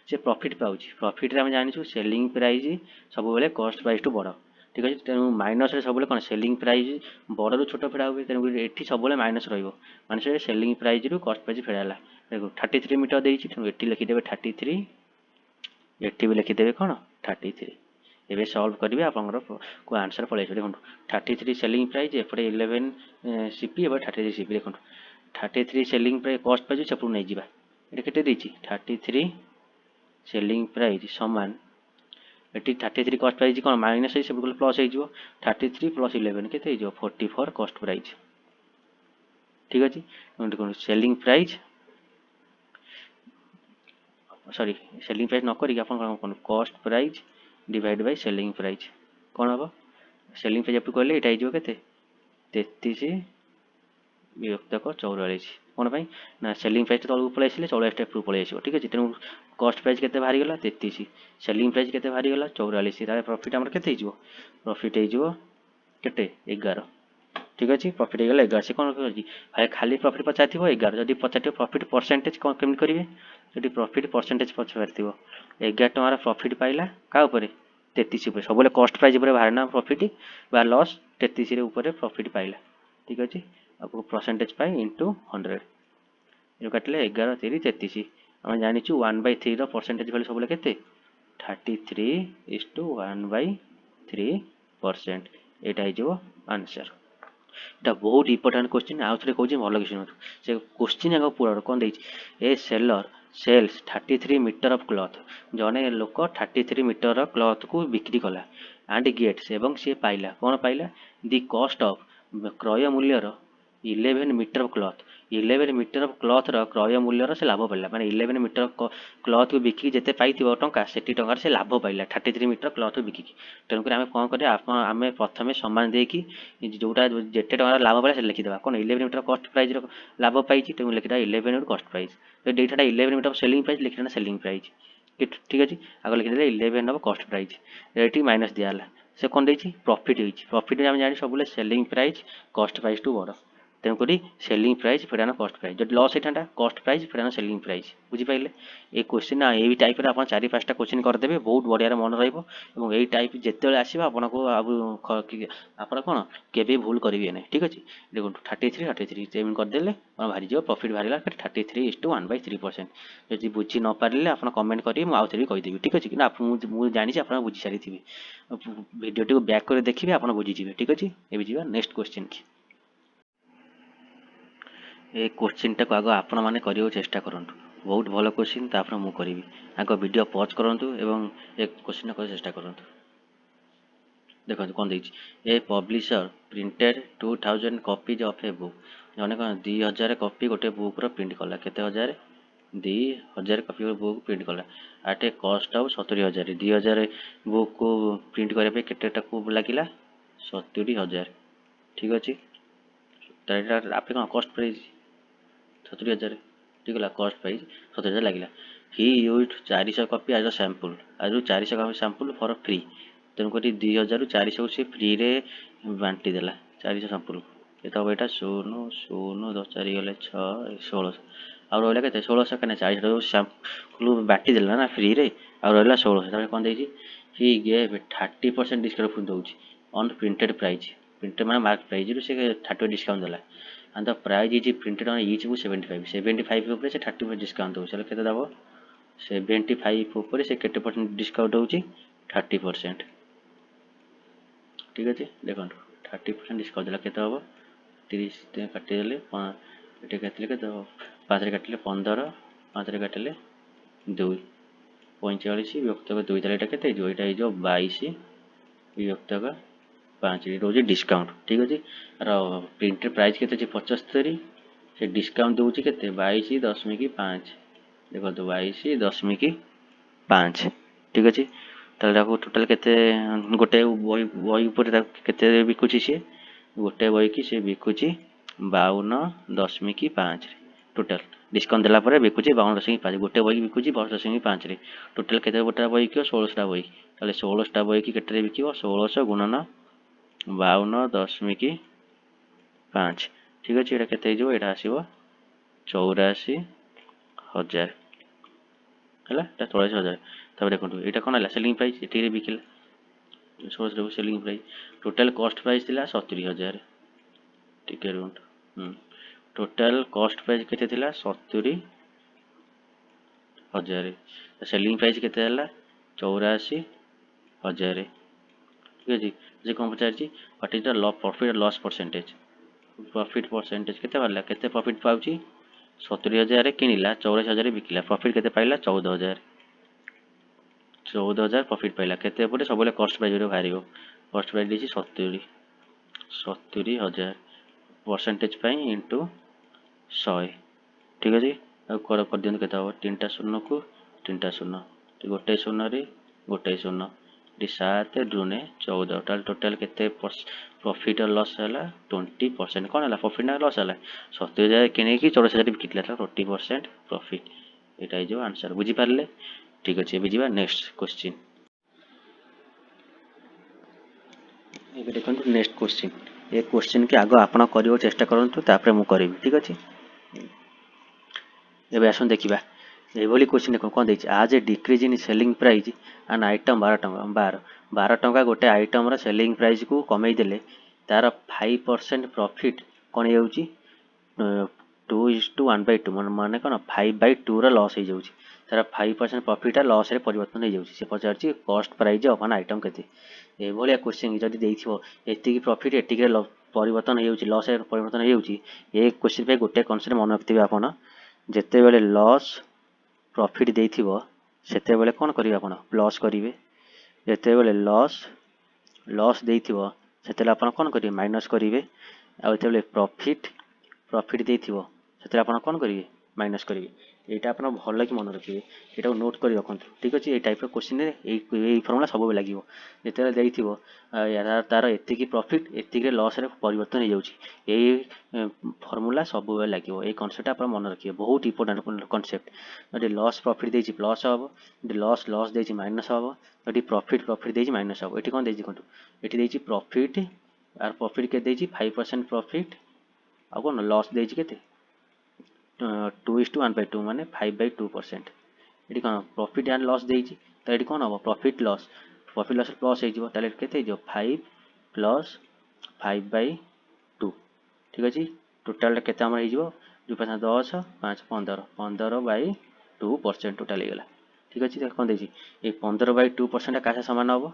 ସେ ପ୍ରଫିଟ୍ ପାଉଛି, ପ୍ରଫିଟ୍ରେ ଆମେ ଜାଣିଛୁ ସେଲିଂ ପ୍ରାଇସ୍ ସବୁବେଳେ କଷ୍ଟ ପ୍ରାଇସ୍ଠୁ ବଡ଼। ଠିକ୍ ଅଛି, ତେଣୁ ମାଇନସ୍ରେ ସବୁବେଳେ କ'ଣ ସେଲିଂ ପ୍ରାଇସ୍ ବଡ଼ରୁ ଛୋଟ ଫେଡ଼ା ହୁଏ, ତେଣୁ ଏଠି ସବୁବେଳେ ମାଇନସ୍ ରହିବ, ମାନେ ସେ ସେଲିଂ ପ୍ରାଇସ୍ରୁ କଷ୍ଟ ପ୍ରାଇସ୍ ଫେଡ଼ା ହେଲା। देखो 33 मीटर ଦେଇଛି, ତେଣୁ ଏଠି ଲେଖିଦେବେ 33, ଏଠି ବି ଲେଖିଦେବେ କ'ଣ 33। ଏବେ ସଲ୍ଭ କରିବେ, ଆପଣଙ୍କର ଆନ୍ସର ପଳେଇ ଆସିବ। ଦେଖନ୍ତୁ 33 ସେଲିଂ ପ୍ରାଇସ୍, ଏପଟେ 11 ସିପି, ଏପଟେ 33 ସିପି। ଦେଖନ୍ତୁ 33 ସେଲିଂ ପ୍ରାଇସ୍ କଷ୍ଟ ପ୍ରାଇସ୍ ସେପଟକୁ ନେଇଯିବା, ଏଠି କେତେ ଦେଇଛି 33 ସେଲିଂ ପ୍ରାଇସ୍ ସମାନ, ଏଠି 33 କଷ୍ଟ ପ୍ରାଇସ୍ କ'ଣ ମାଇନସ୍ ହେଇ ସେପଟକୁ ପ୍ଲସ୍ ହେଇଯିବ, 33 ପ୍ଲସ୍ 11 କେତେ ହେଇଯିବ 44 କଷ୍ଟ ପ୍ରାଇସ୍। ଠିକ୍ ଅଛି, ଦେଖନ୍ତୁ selling price sorry selling price न करिक आप cost price divide by selling price कौन हम सेलिंग प्राइस आप कहले ये हो के 33 विभक्तक 44 कौन पाई ना सेलिंग प्राइस तलू पलि आसे 44 उपरू पलि आस। ठीक अच्छे, तेणु कॉस्ट प्राइस के बाहरी गला 33, सेलिंग प्राइस के बाहरी गला 44, प्रॉफिट आम के प्रॉफिट हो 11। ठीक अच्छे, प्रॉफिट हो 11, से कौन कर खाली प्रॉफिट पचार 11, जब पचार प्रॉफिट परसेंटेज कौन केमी करेंगे, जो प्रॉफिट परसेंटेज पचार 11 टकर प्रॉफिट पाइला क्या 33 सब कॉस्ट प्राइस बाहर ना प्रॉफिट बा लॉस 33 ऊपर प्रॉफिट पाइला। ठीक अच्छे, आपको परसेंटेज पाई इंटू 100 जो काटिले 11 3 33, आम जाचु 1/3 परसेंटेज भैल्यू सब के 33:1/3%, यहाँ आंसर। এটা ବହୁତ ইম্পর্টাଣ୍ଟ क्वेश्चन, आउ थे कौन भल कि शुणु से क्वेश्चन आग पूरा कौन दे a seller sells 33 metre of cloth, जड़े लोक 33 मीटर क्लथ को बिक्री कला एंड गेट्स एवं सी पाइला कौन पाइला दि कॉस्ट ऑफ क्रय मूल्यर 11 metre of cloth, 11 metre of cloth क्रय मूल्यर से लाभ पाइला, माने 11 मीटर क्लथ को बिकी जिते पाई टंका से टंकार से लाभ पाइला 33 मीटर क्लथ को बिकी। तेणुक आम कौन करें आम प्रथम सामान देकी जोटा जिते टंकार लाभ पाइला से लिखिदेवा कौन 11 मीटर कॉस्ट प्राइस लाभ पाई, तेणु लिखिदा 11 कॉस्ट प्राइस, डेटा 11 मीटर सेलिंग प्राइस लिखिदा सेलिंग प्राइस। ठीक अच्छे, आगे लिखिदे 11 ऑफ कॉस्ट प्राइस, ये माइनस दिया से कौन देती प्रॉफिट होती, प्रॉफिट आम जानी सब सेलिंग प्राइस कॉस्ट प्राइस टू बड़, तेणुक सेलिंग प्राइस फेडान कॉस्ट प्राइस, जो लॉस होता कॉस्ट प्राइस फेडान सेलिंग प्राइस। बुझीपारे ये क्वेश्चन ये टाइप आप 4-5टा क्वेश्चन करदे बहुत बढ़िया मन रही टाइप जिते आसो आपको आप कौन के भूल करेंगे ना। ठीक अच्छे, देखो 33 सेम करदे बाहरी जाओ प्रॉफिट बाहर 33:1/3%। जब बुझी न पारे आप कमेंट करेंगे आउ थे कहीदेवी। ठीक अच्छे, कि मुझे जानी आप बुझी सारी थे, भिडियो टी बैक कर देखिए आप बुझीजे। ठीक अच्छे, ये जा नेक्स्ट क्वेश्चन की ए क्वेश्चन टाक आग आपण मैंने चेष्टा करूँ। बहुत भल क्वेश्चन तापर मु करी आग वीडियो पॉज करंतु एवं एक क्वेश्चन को चेष्टा करंतु देखो कौन देछि a publisher printed 2000 copies of a book जने कौन 2000 कॉपी गोटे बुक रो प्रिंट कला केते हजार 2000 कॉपी बुक प्रिंट कला at a cost of 70000 2000 book को प्रिंट करे पे केतेटा को लागिला 70000 ठीक अछि ताटा आपे कौन कॉस्ट प्राइस 70000 ठीक है कॉस्ट प्राइस 70000 लागिला he used 400 copy as a sample आज 400 कॉपी सैंपल फॉर फ्री तेणुक 2000 रु 400 को सी फ्री रे बांटी देला 400 सैंपल केते हम एटा 0 0 10 4 गले 6 16 आ रहला केते 1600 कने 40 रो सैंपल बांटी देला ना फ्री रे आ रहला 1600 तबे कोन देछि ही गेव 30% डिस्काउंट दोछि ऑन प्रिंटेड प्राइस प्रिंटेड माने मार्क प्राइस रु से 30 डिस्काउंट देला and the price is printed on each book 75 ऊपर से 30% डिस्काउंट दोछि चलो केते दबो 75 ऊपर से केते परसेंट डिस्काउंट दोछि 30% ठीक अछि देखो 30% डिस्काउंट देला केते हबो 30 ते काटि देले एटे केते केते 5 रे काटिले 15 5 रे काटिले 2 45 विभक्त 2 ताले एटा केते जो एटा जो 22 विभक्त 5 रोज डिस्काउंट ठीक अछि र प्रिंटेड प्राइस केते 75 से डिस्काउंट दोछि केते 22.5 देखो तो 22.5 ठीक अछि ताले टोटल केते गोटे बही ऊपर केते बिकुछि से गोटे बही की से बिकुछि 52.5 टोटल डिस्काउंट देला परे बिकुछि 52.5 गोटे बही बिकुछि 52.5 रे टोटल केते गोटा बही कियो 16टा बही ताले 16टा बही की केते रे बिकियो 1600 गुणन 52.5 ठीक अछि एटा केते जो एटा आसीबो 84,000 हला एटा 84,000 तब देखंतु एटा कोन हला सेलिंग प्राइस एटी रे Bikila 1600 selling price total cost price थिला 70,000 ठीक है रुंट टोटल कॉस्ट प्राइस केते थिला 70,000 सेलिंग प्राइस केते हला 84,000 ठीक अछि जे कोन पचार छी what is the profit loss percentage profit percentage केते बारला केते प्रॉफिट पाउची 70,000 किनिला 84,000 बिकिला प्रॉफिट केते पाइला 14,000 प्रॉफिट पाइला केते परे सबले कॉस्ट प्राइस रे भारियो कॉस्ट प्राइस दिछि 70,000 परसेंटेज पाई इनटू 100 ठीक अछि अब कर दियन केते हो 3टा शून्य को 3टा शून्य तो गोटे शून्य रे गोटे शून्य 7 दुने 14 टोटल केते प्रॉफिट और लॉस हला 20% कोन हला प्रॉफिट ना लॉस हला 70,000 किने की 84,000 बिकिला 20% प्रॉफिट एटा जो आंसर बुझी पारले ठीक अछि बुझिबा नेक्स्ट क्वेश्चन एबे देखंतु नेक्स्ट क्वेश्चन ए क्वेश्चन के आगो आपण करियो चेष्टा करंतु तापर मु करबी ठीक अछि एबे आसन देखिबा एभली क्वेश्चन देखो कोन दैछि आज a decrease in selling price an item 12 टंका गोटे आइटम रा सेलिंग प्राइस को कमै देले तार 5% प्रॉफिट कोन हेउछि 2:1/2 माने कोन 5/2 रा लॉस हे जाउछि तार 5% प्रॉफिट लॉस रे परिवर्तन हे जाउछि से पचारछि cost price of an item केते एभली क्वेश्चन जदि देइथिबो एतिकी प्रॉफिट एतिकी रे परिवर्तन हे जाउछि लॉस रे परिवर्तन हे जाउछि ए क्वेश्चन पे गोटे कॉन्सेप्ट मन रखथिबे आपण जेते बेले लॉस प्रॉफिट देइथिबो सेते बेले कोन करिवे आपण प्लस करिवे जेते बेले लॉस देइथिबो सेते आपण कोन करिवे माइनस करिवे आ जेते बेले प्रॉफिट देइथिबो सेते आपण कोन करिवे माइनस करिवे एटा आपण भलो कि मन रखिवे एटा नोट करि रखंतु ठीक अछि ए टाइप रो क्वेश्चन रे ए फार्मूला सब बेले लागिवो जेते देइथिबो यार तार एतिकी प्रॉफिट एतिकी रे लॉस रे परिवर्तन हे जाउछि ए फार्मूला सब बेले लागिवो ए कांसेप्ट आपण मन रखिवे बहुत इंपोर्टेंट कांसेप्ट जदि लॉस प्रॉफिट देइछि प्लस हबो जदि लॉस देइछि माइनस हबो जदि प्रॉफिट देइछि माइनस हबो एठी कोन देइछि कोन एठी देइछि प्रॉफिट आर प्रॉफिट के देइछि 5% प्रॉफिट आ कोन लॉस देइछि केते 2:1/2 माने 5/2% एठी कोन प्रॉफिट एंड लॉस देइछि त एठी कोन हबो प्रॉफिट लॉस प्लस हे जिवो ताले केते जो 5 प्लस 5/2 ठीक अछि टोटल केते हमर हे जिवो 2 10 5 15/2% टोटल हे गेला ठीक अछि देख कोन देइछि ए 15/2% कासा समान हबो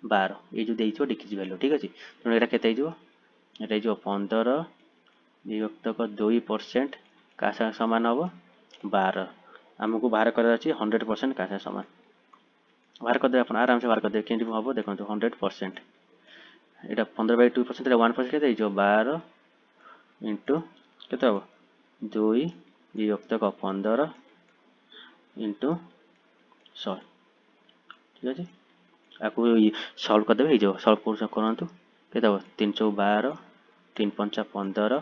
12 ए जो देइछो डिक्रीज वैल्यू ठीक अछि तो एटा केते हे जिवो एटा जो 15 विभक्त 2% कासा समान हबो 12 आमको बाहर कर 100% का सामान बाहर करदे आप आराम से बाहर करदे कि हम देखो 100% यहाँ 15/2% 1% के 12 इंटू के 2 युक्तक 15 इंटू 100 ठीक अच्छे आपको सल्व करदे सल्व करूँ के 3/12 3×5 = 15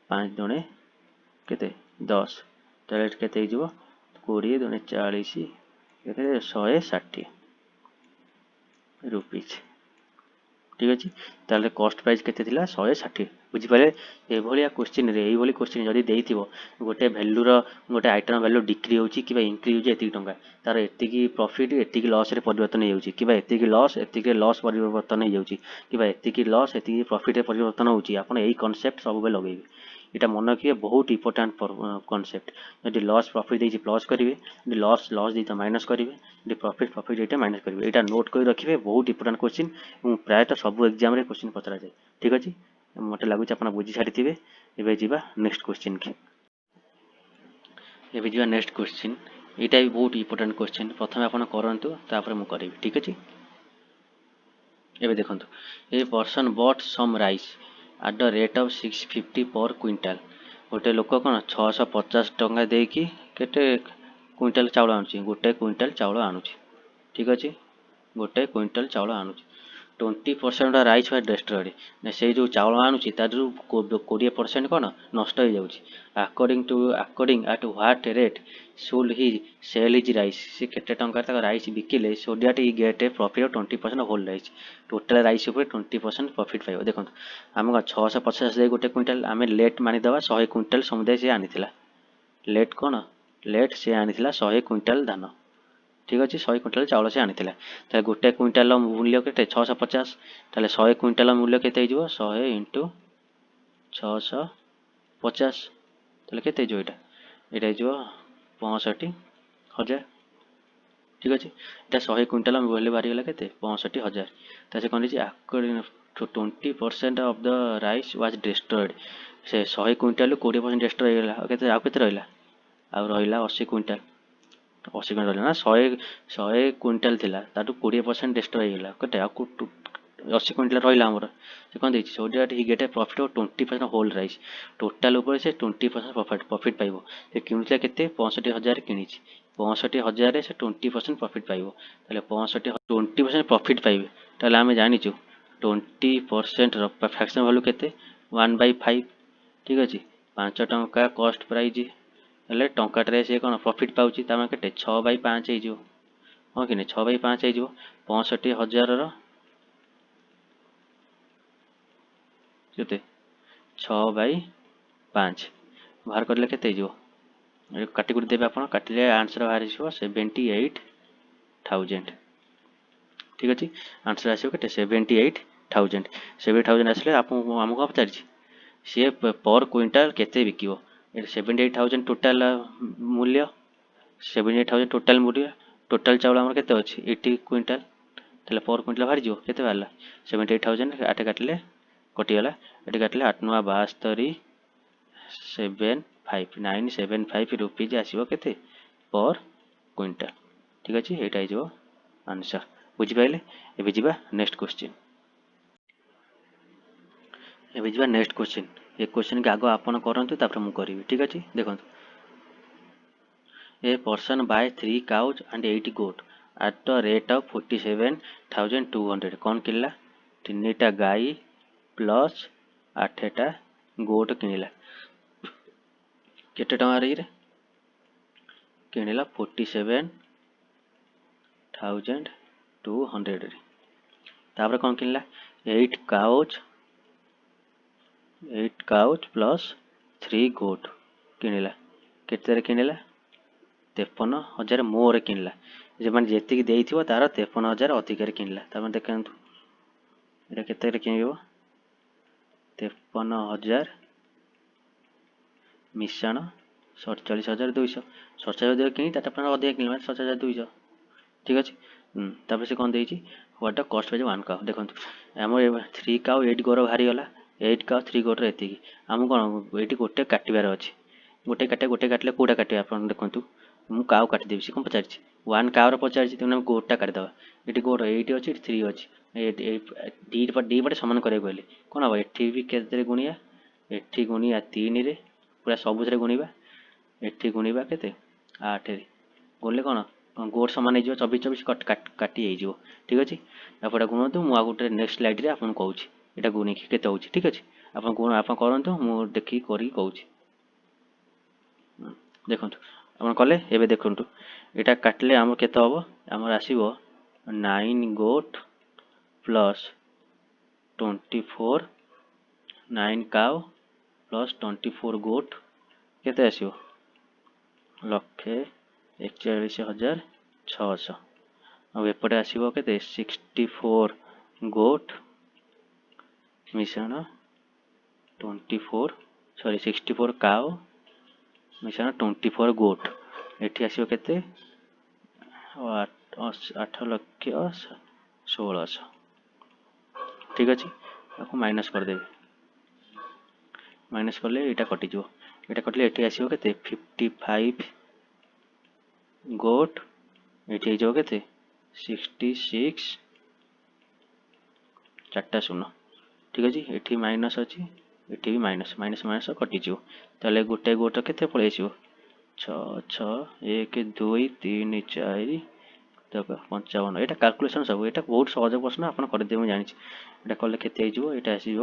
5 दूणे के 10 के 20 दूणे 40 के 160 रुपीज ठीक अच्छे ताले कॉस्ट प्राइस केते थिला 160 बुझिपारे एभलिया क्वेश्चन रे एभली क्वेश्चन जदि देइथिबो गोटे वैल्यूर गोटे आइटम वैल्यू डिक्री होची किबा इंक्रीज होची एतिक टंका तार एतिकी प्रॉफिट एतिकी लॉस रे परिवर्तन हो जाउची किबा एतिकी लॉस परिवर्तन हो जाउची किबा एतिकी लॉस एतिकी प्रॉफिट रे परिवर्तन होउची आपण एई कांसेप्ट सब बे लगेबे इटा मन रखिए बहुत इंपोर्टेंट कांसेप्ट यदि लॉस प्रॉफिट देइची प्लस करिवे यदि लॉस देइता माइनस करिवे यदि प्रॉफिट देइता माइनस करिवे एटा नोट कर रखिए बहुत इंपोर्टेंट क्वेश्चन और प्रायतः सब एग्जाम रे क्वेश्चन पचरा जाए ठीक अछि मते लागुच आपण बुझी छाड़िथिबे एबे जिबा नेक्स्ट क्वेश्चन के एबे जिबा नेक्स्ट क्वेश्चन एटा भी बहुत इंपोर्टेंट क्वेश्चन प्रथम आपण करंतु तापर मु करिवि ठीक अछि एबे देखंतु a person bought some rice at the rate of 650 पर क्विंटाल गोटे लोक कौन 650 टंका देकी केटे क्विंटाल चाउल आणुची गोटे क्विंटाल चाउल आणुची ठीक अछि गोटे क्विंटाल चाउल आणुची 20% राइस वाज डेस्ट्रॉयड से जो चाउल आणुची तारु 20% कौन नष्ट हो जाउची according at what rate should he sell his rice से केते टंका तक राइस बिकिले so that he get a profit of 20% whole rice total rice ऊपर 20% प्रॉफिट पाइबो देखो आम 650 दे गोटे क्विंटाल आम लेट मानिदेवा 100 क्विंटाल समुदाय से आनीथिला लेट कौन लेट से आनीथिला 100 क्विंटाल धान ठीक अच्छे 100 क्विंटाल चाउल से आनीथिला ताले गोटे क्विंटाल मूल्य केते 650 ताले 100 क्विंटाल मूल्य केते हिजो 100 * 650 ताले केते हिजो एटा हिजो 65,000 ठीक अच्छे एटा 100 क्विंटाल मूल्य बारी गला केते 65,000 तासे कोन जे according to 20% of the rice was destroyed से 100 क्विंटाल 20% डिस्ट्रॉय गला केते आ केते रहला आ रहला 80 क्विंटाल 80 क्विंटाल ना 100 क्विंटाल थिला ताटू 20% डिस्ट्रॉय गला केते आ 80 क्विंटाल रहला हमर से कोन देछि so that he get a profit of 20% whole rice total ऊपर से 20% प्रॉफिट पाइबो से किनुला केते 65,000 किनिछि 65,000 से 20% प्रॉफिट पाइबो ताले 65 20% प्रॉफिट पाइबे ताले आमे जानिछु 20% रो फ्रैक्शन वैल्यू केते 1/5 ठीक अछि 5 टंका कॉस्ट प्राइस हेले टंकाटे से कौन प्रॉफिट पाउची तमें केटे 6/5 हो हाँ कि 6/5 हो 65,000 केते 6/5 बाहर करले केते हो काटी कुटी देबे आपण काटिले आंसर बाहर हिसो 78,000 ठीक अछि आंसर आसीबो केते 78,000 आसले आपन हमको पचारि सी पर क्विंटाल केते बिकिबो 78,000 टोटल मूल्य 78,000 टोटल मूल्य टोटल चाउल हमर केते अछि 80 क्विंटाल तले पर क्विंटाल बाहर जो केते बाहरला 78,000 आटे काटले कटि गला एटे काटले 8 9 72 75975 रुपीज आसीबो केते पर क्विंटाल ठीक अछि एटा हिजो आंसर बुझि पाइले एबे जिबा नेक्स्ट क्वेश्चन एबे जिबा नेक्स्ट क्वेश्चन ए क्वेश्चन के आगो आपन करंतु तापर मु करिवि ठीक अछि देखंतु a person by 3 cows and 8 goat at the rate of 47,200 कौन किनला तीनटा गाई प्लस 8टा गोट किनिला केते टंका रे किनिला 47,200 रे तापर कौन किनला 8 cows plus 3 goat किनिला केते रे किनिला 53,000 मोर किनला जे माने जेतिक देइथिबो तार 53,000 अधिक रे किनला तमे देखंतु एटा केते रे किनिबो 53,000 मिश्रण 47,200 47,000 किनी ताटा अपन अधिक किनला 47,200 ठीक अछि तापर से कोन देइछि what the cost by 1 cow देखंतु हमर 3 काउ 8 गोर भारी गला 8 काउ 3 गोट रे एतिकी हम कोन एटी गोटे काटिबार अछि गोटे काटले कोडा काटिबा अपन देखंतु ମୁଁ କାଉ କାଟିଦେବି। ସେ କ'ଣ ପଚାରିଛି ୱାନ୍ କାଉର ପଚାରିଛି, ତେଣୁ ଆମେ ଗୋଟଟା କାଟିଦେବା। ଏଠି ଗୋଟ ଏଇଠି ଅଛି, ଏଠି 3 ଅଛି, ଦି ପଟେ ସମାନ କରିବାକୁ କହିଲେ କ'ଣ ହେବ? ଏଠି ବି କେତେରେ ଗୁଣିବା, ଏଠି ଗୁଣିବା 3ରେ, ପୁରା ସବୁଥିରେ ଗୁଣିବା। ଏଠି ଗୁଣିବା କେତେ 8ରେ, ଗୁଣିଲେ କ'ଣ ଗୋଟ ସମାନ ହେଇଯିବ, 24 24 କାଟି ହେଇଯିବ। ଠିକ୍ ଅଛି, ଏପଟେ ଗୁଣନ୍ତୁ। ମୁଁ ଆଉ ଗୋଟେ ନେକ୍ସଟ ସ୍ଲାଇଡ଼ରେ ଆପଣଙ୍କୁ କହୁଛି ଏଇଟା ଗୁଣିକି କେତେ ହେଉଛି। ଠିକ୍ ଅଛି, ଆପଣ କରନ୍ତୁ, ମୁଁ ଦେଖିକି କରିକି କହୁଛି। ଦେଖନ୍ତୁ ଆପଣ କଲେ, ଏବେ ଦେଖନ୍ତୁ ଏଇଟା କାଟିଲେ ଆମର କେତେ ହେବ? ଆମର ଆସିବ 9 ଗୋଟ ପ୍ଲସ୍ 24, 9 କାଉ ପ୍ଲସ୍ 24 ଗୋଟ କେତେ ଆସିବ? 1,41,600। ଆଉ ଏପଟେ ଆସିବ କେତେ? 64 ଗୋଟ ମିଶାଣ 64 କାଉ ମିଶାଣ 24 ଗୋଟ। ଏଠି ଆସିବ କେତେ? 8,16,000। ଠିକ୍ ଅଛି, ତାକୁ ମାଇନସ୍ କରିଦେବେ। ମାଇନସ୍ କଲେ ଏଇଟା କଟିଯିବ, ଏଇଟା କଟିଲେ ଏଠି ଆସିବ କେତେ? 55 ଗୋଟ, ଏଠି ହେଇଯିବ କେତେ? 66, 4ଟା 0। ଠିକ୍ ଅଛି, ଏଠି ମାଇନସ୍ ଅଛି, ଏଠି ବି ମାଇନସ୍ କଟିଯିବ। ତାହେଲେ ଗୋଟେ ଗୋଟ କେତେ ପଳେଇ ଆସିବ? 6 6 1 2 3 4 55। ଏଇଟା କାଲକୁଲେସନ୍ ସବୁ, ଏଇଟା ବହୁତ ସହଜ ପ୍ରଶ୍ନ, ଆପଣ କରିଦେବେ ମୁଁ ଜାଣିଛି। ଏଇଟା କଲେ କେତେ ହେଇଯିବ? ଏଇଟା ଆସିବ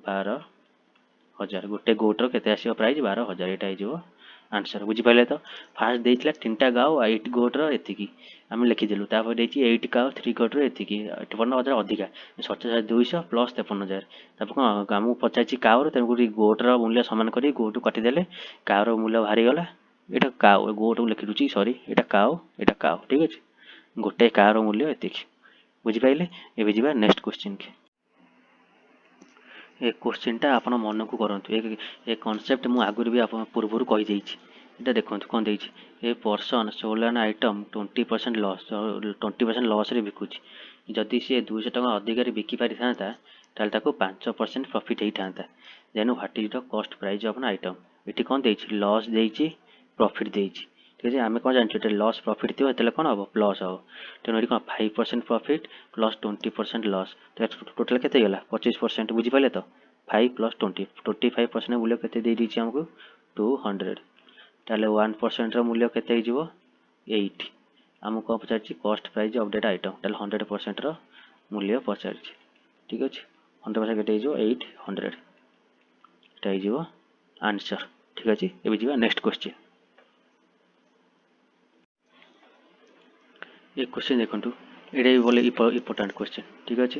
12,000। ଗୋଟେ ଗୋଟର କେତେ ଆସିବ ପ୍ରାଇସ୍? 12,000। ଏଇଟା ହେଇଯିବ ଆନ୍ସର। ବୁଝିପାରିଲେ ତ? ଫାଷ୍ଟ ଦେଇଥିଲା 3ଟା ଗାଉ 8 ଗୋଟର ଏତିକି ଆମେ ଲେଖିଦେଲୁ, ତାପରେ ଦେଇଛି 8 କାଉ 3 ଗୋଟର ଏତିକି, 53,000 ଅଧିକା, 27,200 ପ୍ଲସ୍ 53,000। ତାପରେ କ'ଣ ଆମକୁ ପଚାରିଛି କାଉର, ତେଣୁକରି ଗୋଟର ମୂଲ୍ୟ ସମାନ କରି ଗୋଟୁ କାଟିଦେଲେ କାଉର ମୂଲ୍ୟ ବାହାରିଗଲା। ଏଇଟା କାଉ, ଗୋଟକୁ ଲେଖିଦେଉଛି, ସରି ଏଇଟା କାଉ, ଏଇଟା କାଉ। ଠିକ୍ ଅଛି, ଗୋଟେ କାଉର ମୂଲ୍ୟ ଏତିକି। ବୁଝିପାରିଲେ? ଏବେ ଯିବା ନେକ୍ସଟ କ୍ୱେଶ୍ଚିନ୍ କି। ଏ କ୍ୱେଶ୍ଚିନ୍ଟା ଆପଣ ମନକୁ କରନ୍ତୁ, ଏ କନସେପ୍ଟ ମୁଁ ଆଗରୁ ବି ଆପଣ ପୂର୍ବରୁ କହିଦେଇଛି। ଏଇଟା ଦେଖନ୍ତୁ କ'ଣ ଦେଇଛି? ଏ ପର୍ସନ୍ ସୋଲ୍ଡ ଆନ୍ ଆଇଟମ୍ 20% ଲସ୍, 20% ଲସ୍ରେ ବିକୁଛି। ଯଦି ସିଏ 200 ଟଙ୍କା ଅଧିକାରେ ବିକି ପାରିଥାନ୍ତା ତାହେଲେ ତାକୁ 5% ପ୍ରଫିଟ୍ ହେଇଥାନ୍ତା। ଦେନ୍ ହ୍ୱାଟ୍ ଇଜ୍ ଦ କଷ୍ଟ ପ୍ରାଇସ୍ ଅଫ୍ ଆନ୍ ଆଇଟମ୍? ଏଠି କ'ଣ ଦେଇଛି? ଲସ୍ ଦେଇଛି, ପ୍ରଫିଟ୍ ଦେଇଛି। ଠିକ୍ ଅଛି, ଆମେ କ'ଣ ଜାଣିଛୁ? ଏଠି ଲସ୍ ପ୍ରଫିଟ୍ ଥିବ, ସେତେବେଳେ କ'ଣ ହେବ? ପ୍ଲସ୍ ହେବ। ତେଣୁ ଏଠି କ'ଣ 5% ପ୍ରଫିଟ୍ ପ୍ଲସ୍ 20% ଲସ୍, ଟୋଟାଲ୍ କେତେ ହେଇଗଲା? 25%। ବୁଝିପାରିଲେ ତ? 5 ପ୍ଲସ୍ 20, 25% ମୂଲ୍ୟ କେତେ ଦେଇଦେଇଛି ଆମକୁ? 200। ତାହେଲେ 1%ର ମୂଲ୍ୟ କେତେ ହେଇଯିବ? 8। ଆମକୁ କ'ଣ ପଚାରିଛି? କଷ୍ଟ ପ୍ରାଇସ୍ ଅଫ୍ ଦ୍ୟାଟ୍ ଆଇଟମ୍। ତାହେଲେ 100%ର ମୂଲ୍ୟ ପଚାରିଛି। ଠିକ୍ ଅଛି, 100% କେତେ ହେଇଯିବ? 800। ଏଇଟା ହେଇଯିବ ଆନ୍ସର। ଠିକ୍ ଅଛି, ଏବେ ଯିବା ନେକ୍ସଟ କ୍ୱେଶ୍ଚିନ୍। ଏ କ୍ୱେଶ୍ଚିନ୍ ଦେଖନ୍ତୁ, ଏଇଟା ବି ଭଲ ଇମ୍ପୋର୍ଟାଣ୍ଟ କ୍ୱେଶ୍ଚିନ୍। ଠିକ୍ ଅଛି,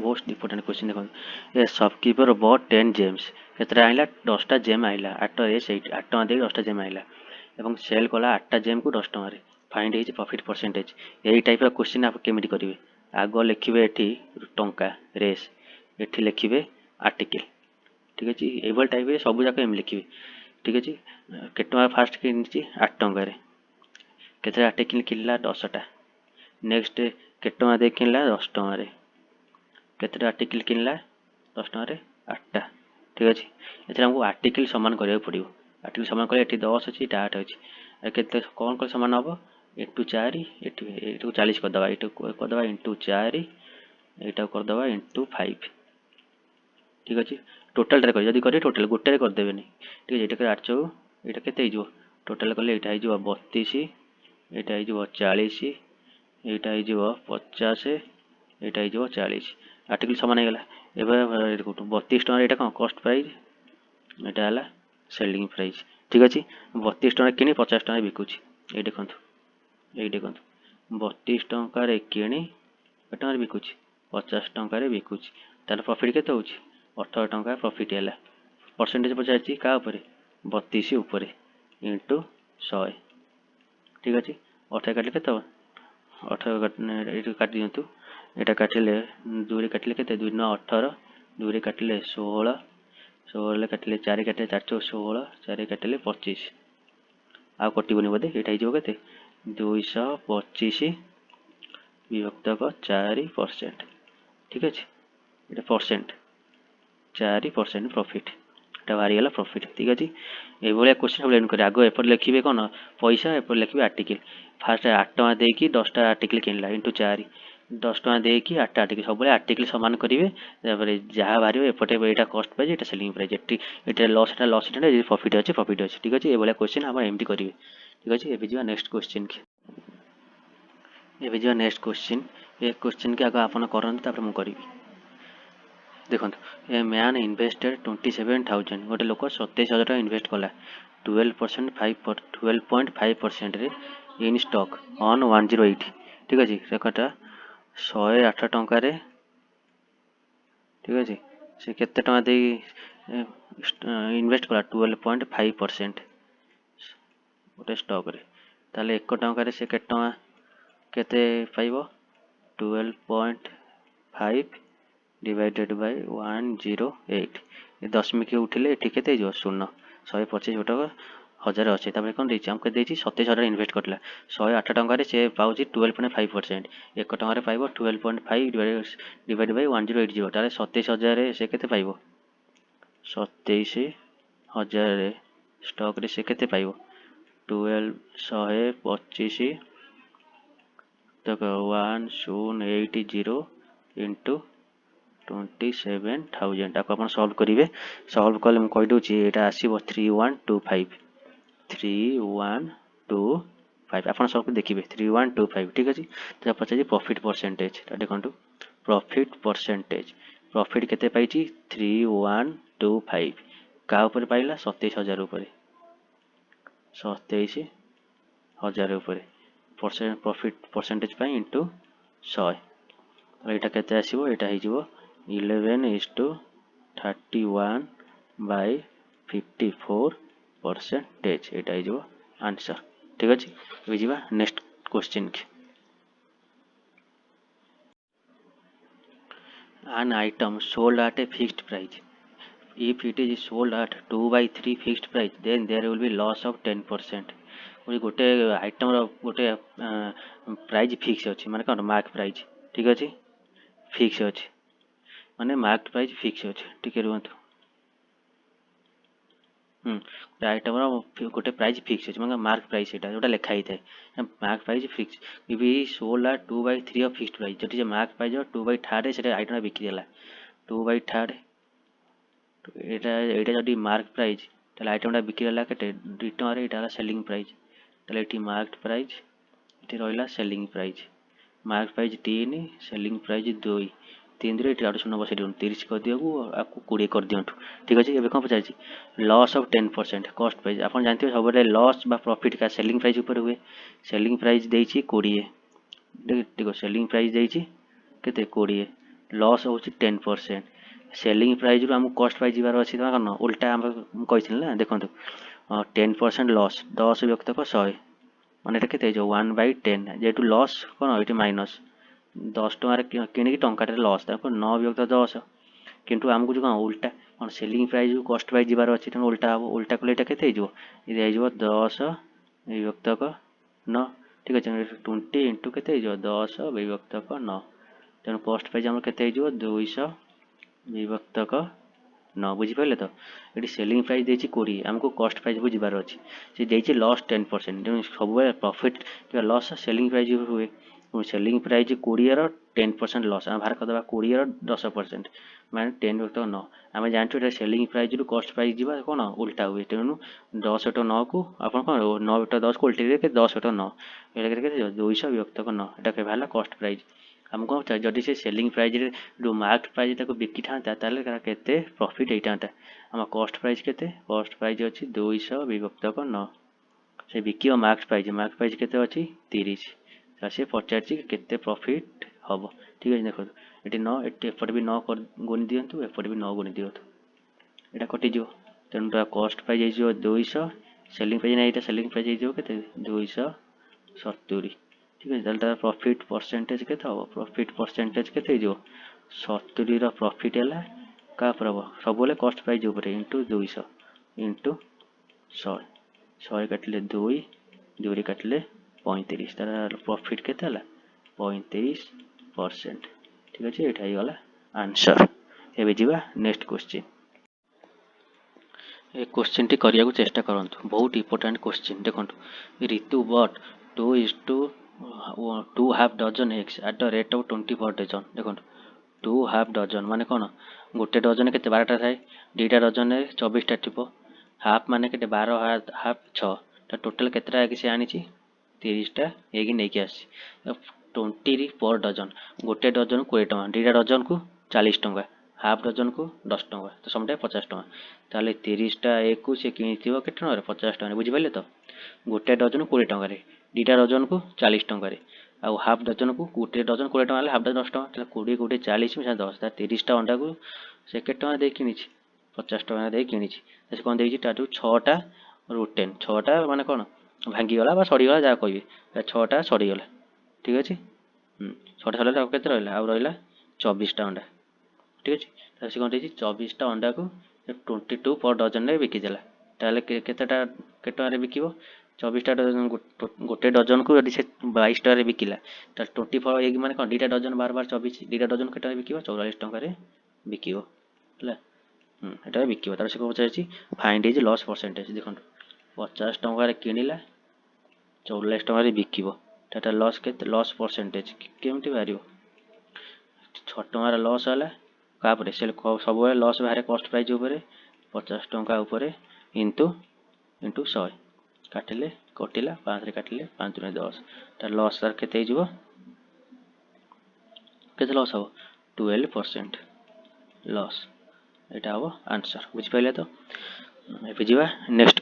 ମୋଷ୍ଟ ଇମ୍ପୋର୍ଟାଣ୍ଟ କ୍ୱେଶ୍ଚିନ୍। ଦେଖନ୍ତୁ, ଏ ସପକିପର ବଟ୍ 10 ଜେମ୍ସ। କେତେଟା ଆଣିଲା? 10ଟା ଜେମ୍ ଆଣିଲା। 8 ଟଙ୍କା ଦେଇକି 10ଟା ଜେମ୍ ଆଣିଲା ଏବଂ ସେଲ୍ କଲା 8ଟା ଜେମ୍କୁ 10 ଟଙ୍କାରେ। ଫାଇଣ୍ଡ ହେଇଛି ପ୍ରଫିଟ୍ ପରସେଣ୍ଟେଜ୍। ଏଇ ଟାଇପ୍ର କ୍ୱେଶ୍ଚିନ୍ ଆପଣ କେମିତି କରିବେ? ଆଗ ଲେଖିବେ ଏଠି ଟଙ୍କା ରେସ୍, ଏଠି ଲେଖିବେ ଆର୍ଟିକିଲ୍। ଠିକ୍ ଅଛି, ଏଇଭଳି ଟାଇପ୍ରେ ସବୁ ଯାକ ଏମିତି ଲେଖିବେ। ଠିକ୍ ଅଛି, କେତେ ଟଙ୍କା ଫାଷ୍ଟ କିଣିଛି? 8 ଟଙ୍କାରେ। କେତେଟା ଆର୍ଟିକିଲ୍ କିଣିଲା? 10ଟା। ନେକ୍ସଟ କେତେ ଟଙ୍କା ଦେଇ କିଣିଲା? 10 ଟଙ୍କାରେ। କେତେଟା ଆର୍ଟିକିଲ୍ କିଣିଲା? 10 ଟଙ୍କାରେ 8ଟା। ଠିକ୍ ଅଛି, ଏଥିରେ ଆମକୁ ଆର୍ଟିକିଲ୍ ସମାନ କରିବାକୁ ପଡ଼ିବ। ଆର୍ଟିକିଲ୍ ସମାନ କଲେ ଏଠି 10 ଅଛି, ଏଇଟା 8 ଅଛି। କେତେ କ'ଣ କଲେ ସମାନ ହେବ? ଇଣ୍ଟୁ 4, ଏଇଟାକୁ 40 କରିଦେବା, ଏଇଟାକୁ କରିଦେବା ଇଣ୍ଟୁ 4, ଏଇଟାକୁ କରିଦେବା ଇଣ୍ଟୁ 5। ଠିକ୍ ଅଛି, ଟୋଟାଲ୍ଟାରେ କରିବେ, ଯଦି କରିବେ ଟୋଟାଲ୍, ଗୋଟେରେ କରିଦେବେନି। ଠିକ୍ ଅଛି, ଏଇଟା 8 ଚଉ, ଏଇଟା କେତେ ହେଇଯିବ? ଟୋଟାଲ୍ କଲେ ଏଇଟା ହେଇଯିବ 32, ଏଇଟା ହେଇଯିବ 40, ଏଇଟା ହେଇଯିବ 50, ଏଇଟା ହେଇଯିବ 40। ଆର୍ଟିକିଲ୍ ସମାନ ହେଇଗଲା। ଏବେ 32 ଟଙ୍କାରେ ଏଇଟା କ'ଣ? କଷ୍ଟ ପ୍ରାଇସ୍, ଏଇଟା ହେଲା ସେଲିଂ ପ୍ରାଇସ୍। ଠିକ୍ ଅଛି, 32 ଟଙ୍କାରେ କିଣି 50 ଟଙ୍କାରେ ବିକୁଛି। ଏଇ ଦେଖନ୍ତୁ, 32 ଟଙ୍କାରେ କିଣି କେତେ ଟଙ୍କାରେ ବିକୁଛି? 50 ଟଙ୍କାରେ ବିକୁଛି। ତାହେଲେ ପ୍ରଫିଟ୍ କେତେ ହେଉଛି? 18 ଟଙ୍କା ପ୍ରଫିଟ୍ ହେଲା। ପରସେଣ୍ଟେଜ୍ ପଚାରିଛି କାହା ଉପରେ? 32 ଉପରେ ଇଣ୍ଟୁ 100। ଠିକ୍ ଅଛି, 18 କାଟିଲେ କେତେ ହେବ? 18 ଏଇଠୁ କାଟି ଦିଅନ୍ତୁ। ଏଇଟା କାଟିଲେ 2ରେ କାଟିଲେ କେତେ? 2 × 18, 2ରେ କାଟିଲେ 16, 16ରେ କାଟିଲେ 4 କାଟିଲେ 4 × 16, 4 କାଟିଲେ 25। ଆଉ କଟିବନି ବୋଧେ? ଏଇଟା ହେଇଯିବ କେତେ? 225 ବିଭକ୍ତକ 4%। ଠିକ୍ ଅଛି, ଏଇଟା ପରସେଣ୍ଟ, 4% ପ୍ରଫିଟ୍। এটা ବାହାରିଗଲା ପ୍ରଫିଟ୍। ଠିକ୍ ଅଛି, ଏଇଭଳିଆ କ୍ୱେଶ୍ଚିନ୍ ସବୁ ଲେର୍ନ କରିବେ। ଆଗ ଏପଟେ ଲେଖିବେ କ'ଣ ପଇସା, ଏପଟେ ଲେଖିବେ ଆର୍ଟିକିଲ୍। ଫାର୍ଷ୍ଟ 8 ଟଙ୍କା ଦେଇକି 10ଟା ଆର୍ଟିକିଲ୍ କିଣିଲା ଇଣ୍ଟୁ 4, 10 ଟଙ୍କା ଦେଇକି 8ଟା ଆର୍ଟିକିଲ୍, ସବୁବେଳେ ଆର୍ଟିକିଲ୍ ସମାନ କରିବେ। ତାପରେ ଯାହା ବାହାରିବ ଏପଟେ ଏଇଟା କଷ୍ଟ ପ୍ରାଇସ୍, ଏଇଟା ସେଲିଂ ପ୍ରାଇସ୍, ଏଇଟା ଲସ୍, ଏଇଟା ଲସ୍, ଏଇଟା ପ୍ରଫିଟ୍ ଅଛି, ପ୍ରଫିଟ୍ ଅଛି। ଠିକ୍ ଅଛି, ଏଇଭଳିଆ କ୍ୱେଶ୍ଚିନ୍ ଆପଣ ଏମିତି କରିବେ। ଠିକ୍ ଅଛି, ଏବେ ଯିବା ନେକ୍ସଟ କ୍ୱେଶ୍ଚିନ୍ କି। ଏବେ ଯିବା ନେକ୍ସଟ କ୍ୱେଶ୍ଚିନ୍। ଏ କ୍ୱେଶ୍ଚିନ୍ କି ଆଗ ଆପଣ କରନ୍ତୁ, ତାପରେ ମୁଁ କରିବି। ଦେଖନ୍ତୁ, ଏ ମ୍ୟାନ୍ ଇନଭେଷ୍ଟେଡ୍ 27,000, ଗୋଟେ ଲୋକ 27,000 ଟଙ୍କା ଇନଭେଷ୍ଟ କଲା 12.5%ରେ ଇନ୍ ଷ୍ଟକ୍ ଅନ୍ 108। ଠିକ୍ ଅଛି, ସେଟା 108 ଟଙ୍କାରେ। ଠିକ୍ ଅଛି, ସେ କେତେ ଟଙ୍କା ଦେଇ ଇନଭେଷ୍ଟ କଲା 12.5% ଗୋଟେ ଷ୍ଟକ୍ରେ। ତାହେଲେ 1 ଟଙ୍କାରେ ସେ କେତେ ପାଇବ? 12.5 divided by 108, ଏ ଦଶମିକ ଉଠିଲେ ଏଠି କେତେ ହେଇଯିବ? 0। 125 ଗୋଟାକ 1000 ଅଛି। ତାପରେ କ'ଣ ଦେଇଛି? ଆମକୁ ଦେଇଛି 27,000 ଇନଭେଷ୍ଟ କରିଥିଲା, 108 ଟଙ୍କାରେ ସେ ପାଉଛି 12.5%। 1 ଟଙ୍କାରେ ପାଇବ 12.5 ଡିଭାଇଡ୍ ବାଇ 1080, ତାହେଲେ 27,000 ସେ କେତେ ପାଇବ? 27,000 ଷ୍ଟକ୍ରେ ସେ କେତେ ପାଇବ? 125 1080 ଇଣ୍ଟୁ 27,000, ତାକୁ ଆପଣ ସଲ୍ଭ କରିବେ। ସଲ୍ଭ କଲେ ମୁଁ କହିଦେଉଛି, ଏଇଟା ଆସିବ 3125। 3125 ଆପଣ ସଲ୍ଭ ଦେଖିବେ 3125। ଠିକ୍ ଅଛି, ତ ପଚାରିଛି ପ୍ରଫିଟ୍ ପରସେଣ୍ଟେଜ୍। ଦେଖନ୍ତୁ, ପ୍ରଫିଟ୍ ପରସେଣ୍ଟେଜ୍, ପ୍ରଫିଟ୍ କେତେ ପାଇଛି? 3125। କାହା ଉପରେ ପାଇଲା? 27,000 ଉପରେ। 27,000 ଉପରେ ପ୍ରଫିଟ୍ ପରସେଣ୍ଟେଜ୍ ପାଇଁ ଇଣ୍ଟୁ 100। ଏଇଟା କେତେ ଆସିବ? ଏଇଟା ହେଇଯିବ 11:31/54%। ଏଇଟା ହେଇଯିବ ଆନ୍ସର୍। ଠିକ୍ ଅଛି, ଏବେ ଯିବା ନେକ୍ସଟ କ୍ୱେଶ୍ଚିନ୍ କି। An item sold at a fixed price. If it is sold at 2/3 fixed price, then there will be loss of 10%. ଗୋଟେ ଆଇଟମର ଗୋଟେ ପ୍ରାଇସ୍ ଫିକ୍ସ ଅଛି, ମାନେ କ'ଣ? Mark price. ଠିକ୍ ଅଛି, ଫିକ୍ସ ଅଛି, ମାନେ ମାର୍କ ପ୍ରାଇସ୍ ଫିକ୍ସ ଅଛି। ଟିକେ ରୁହନ୍ତୁ। ଗୋଟେ ଆଇଟମର ଗୋଟେ ପ୍ରାଇସ୍ ଫିକ୍ସ ଅଛି, ମାନେ ମାର୍କ ପ୍ରାଇସ୍, ସେଇଟା ଯେଉଁଟା ଲେଖା ହେଇଥାଏ, mark price fix. If sold at 2/3 of fixed price, ଯଦି ସେ ମାର୍କ ପ୍ରାଇସ୍ 2/3 ସେଇଟା ଆଇଟମଟା ବିକ୍ରି ହେଲା 2/3, ଏଇଟା ଯଦି ମାର୍କ ପ୍ରାଇସ୍, ତାହେଲେ ଆଇଟମଟା ବିକ୍ରି ହେଲା କେତେ? 2 ଟଙ୍କାରେ, ଏଇଟା ହେଲା ସେଲିଂ ପ୍ରାଇସ୍। ତାହେଲେ ଏଠି ମାର୍କ ପ୍ରାଇସ୍, ଏଠି ରହିଲା selling price. Mark price 3, selling price 2, 3ରେ ଏଠି 8 ବସେଇ ଦିଅନ୍ତୁ, 30 କରିଦିଅକୁ, ଆକୁ 20 କରିଦିଅନ୍ତୁ। ଠିକ୍ ଅଛି, ଏବେ କ'ଣ ପଚାରିଛି? ଲସ୍ ଅଫ୍ 10%, କଷ୍ଟ ପ୍ରାଇସ୍। ଆପଣ ଜାଣିଥିବେ ସବୁବେଳେ ଲସ୍ ବା ପ୍ରଫିଟ୍ କା ସେଲିଂ ପ୍ରାଇସ୍ ଉପରେ ହୁଏ। ସେଲିଂ ପ୍ରାଇସ୍ ଦେଇଛି 20, ଦେଖ ସେଲିଂ ପ୍ରାଇସ୍ ଦେଇଛି କେତେ? 20, ଲସ୍ ହେଉଛି 10%। ସେଲିଂ ପ୍ରାଇସ୍ରୁ ଆମକୁ କଷ୍ଟ ପ୍ରାଇସ୍ ଯିବାର ଅଛି, ତମେ କ'ଣ ଉଲ୍ଟା ମୁଁ କହିଥିଲି ନା। ଦେଖନ୍ତୁ, 10% ଲସ୍, 10 ବିଭକ୍ତକ 100, ମାନେ ଏଇଟା କେତେ ହେଇଯିବ? 1/10। ଯେହେତୁ ଲସ୍ କ'ଣ ଏଇଠି ମାଇନସ୍, 10 ଟଙ୍କାରେ କିଣିକି ଟଙ୍କାଟାରେ ଲସ୍, ତାକୁ 9 ବିଭକ୍ତ 10। କିନ୍ତୁ ଆମକୁ ଯେଉଁ କ'ଣ ଉଲ୍ଟା, କ'ଣ ସେଲିଂ ପ୍ରାଇସ୍ରୁ କଷ୍ଟ ପ୍ରାଇସ୍ ଯିବାର ଅଛି, ତେଣୁ ଉଲ୍ଟା ହେବ। ଉଲ୍ଟା କଲେ ଏଇଟା କେତେ ହେଇଯିବ? ଏଇଟା ହେଇଯିବ 10 ବିଭକ୍ତକ 9। ଠିକ୍ ଅଛି, 20 ଇଣ୍ଟୁ କେତେ ହେଇଯିବ? 10 ବିଭକ୍ତକ 9। ତେଣୁ କଷ୍ଟ ପ୍ରାଇସ୍ ଆମର କେତେ ହେଇଯିବ? 200 ବିଭକ୍ତକ 9। ବୁଝିପାରିଲେ ତ? ଏଠି ସେଲିଂ ପ୍ରାଇସ୍ ଦେଇଛି 20, ଆମକୁ କଷ୍ଟ ପ୍ରାଇସ୍କୁ ଯିବାର ଅଛି। ସେ ଦେଇଛି ଲସ୍ 10%, ତେଣୁ ସବୁବେଳେ ପ୍ରଫିଟ୍ କିମ୍ବା ଲସ୍ ସେଲିଂ ପ୍ରାଇସ୍ ହୁଏ। ସେଲିଂ ପ୍ରାଇସ୍ 20ର 10% ଲସ୍, ଆମେ ବାହାର କରିଦେବା 20ର 10%, ମାନେ 10 ବିଭକ୍ତକ 9। ଆମେ ଜାଣିଛୁ ଏଇଟା ସେଲିଂ ପ୍ରାଇସ୍ରୁ କଷ୍ଟ ପ୍ରାଇସ୍ ଯିବା କ'ଣ ଉଲ୍ଟା ହୁଏ, ତେଣୁ 10/9କୁ ଆପଣ କ'ଣ 9/10କୁ ଉଲ୍ଟେଇ ଦେବେ, 10/9, ଏଇଟା କେତେ? 200 ବିଭକ୍ତକ 9। ଏଇଟା କେବେ ହେଲା କଷ୍ଟ ପ୍ରାଇସ୍। ଆମକୁ କ'ଣ ପଚାରିଛି? ଯଦି ସେ ସେଲିଂ ପ୍ରାଇସ୍ରେ ଯେଉଁ ମାର୍କ ପ୍ରାଇସ୍ ତାକୁ ବିକିଥାନ୍ତା, ତାହେଲେ କେତେ ପ୍ରଫିଟ୍ ହେଇଥାନ୍ତା? ଆମ କଷ୍ଟ ପ୍ରାଇସ୍ କେତେ? କଷ୍ଟ ପ୍ରାଇସ୍ ଅଛି 200 ବିଭକ୍ତକ 9। ସେ ବିକିବ ମାର୍କ ପ୍ରାଇସ୍ କେତେ ଅଛି? 30। ସେ ପଚାରିଛି କେତେ ପ୍ରଫିଟ୍ ହେବ। ଠିକ୍ ଅଛି, ଦେଖନ୍ତୁ ଏଠି 9, ଏଠି ଏପଟେ ବି 9 ଗୁଣି ଦିଅନ୍ତୁ, ଏପଟେ ବି 9 ଗୁଣି ଦିଅନ୍ତୁ, ଏଇଟା କଟିଯିବ। ତେଣୁ ତା କଷ୍ଟ ପ୍ରାଇସ୍ ହେଇଯିବ 200, ସେଲିଂ ପ୍ରାଇସ୍ ନା, ଏଇଟା ସେଲିଂ ପ୍ରାଇସ୍ ହେଇଯିବ କେତେ? 270। ଠିକ୍ ଅଛି, ତାହେଲେ ତାର ପ୍ରଫିଟ୍ ପରସେଣ୍ଟେଜ୍ କେତେ ହେବ? ପ୍ରଫିଟ୍ ପରସେଣ୍ଟେଜ୍ କେତେ ହେଇଯିବ? 70ର ପ୍ରଫିଟ୍ ହେଲା କାହା ଉପରେ ହେବ? ସବୁବେଳେ କଷ୍ଟ ପ୍ରାଇସ୍ ଉପରେ, ଇଣ୍ଟୁ 200 ଇଣ୍ଟୁ 100। 100 କାଟିଲେ 2, 2ରେ କାଟିଲେ 35, ତାର ପ୍ରଫିଟ୍ କେତେ ହେଲା? 35%। ଠିକ୍ ଅଛି, ଏଇଟା ହେଇଗଲା ଆନ୍ସର୍। ଏବେ ଯିବା ନେକ୍ସଟ କ୍ୱେଶ୍ଚିନ୍। ए क्वेश्चन टी करिया को चेष्टा करंतु बहुत इंपोर्टेंट क्वेश्चन देखंतु Ritu bought 2 half dozen eggs at the rate of 20 per dozen देखंतु 2 हाफ डजन माने कोन गोटे डजन केते 12टा थाए दीटा डजन रे 24टा थिबो हाफ माने केते 12 हाफ 6 तो टोटल केतेटा एग से आनी 30टा एग नै के आसी 20 पर डजन गोटे डजन 20 टका दीटा डजन को 40 टका हाफ डजन को 10 टका तो समटा 50 टका ताले 30टा एग को से किनिथिबो केते टका रे 50 टका बुझि पाले तो गोटे डजन 20 टका रे दीटा डजन को 40 टका रे आउ हाफ डजन को गोटे डजन 20 टका हाफ डजन 10 टका ताले 20 गोटे 40 मिसा 10 ता 30टा अंडा को से केते टका दे किनिछि 50 टका दे किनिछि से कोन देछि ताटू 6टा रूट 10 6टा माने कोन भांगी गला बा सड़ी गला जा कहबे 6टा सड़ी गला ठीक अछि 6टा सड़ला आ केते रहला आ रहला 24टा अंडा ठीक अछि त से कोन देछि 24टा अंडा को 22 पर डजन रे बिकि देला ताले केतेटा केटा रे बिकिबो 24टा डजन गोटे डजन को यदि से 22 टका रे बिकिला त 24 एग माने कोन दीटा डजन 12 12 24 दीटा डजन केटा रे बिकिबो 44 टका रे बिकिबो हला एटा बिकिबो तार से को पचारछि फाइंड इज लॉस परसेंटेज देखंतु 50 टका रे किनिला 44 टका रे बिकिबो टाटा लॉस केते लॉस परसेंटेज केमति बारियो 6 टका रे लॉस होला कापरे सेल सब लॉस बाहर कॉस्ट प्राइस ऊपर 50 टका ऊपर इंटू 100 काटिले कटिला 5 रे काटिले 5 रे 10 ता लॉस सर केते हिजबो केते लॉस हो 12% लॉस एटा हो आंसर बुझ पाइले तो एबे जीवा नेक्स्ट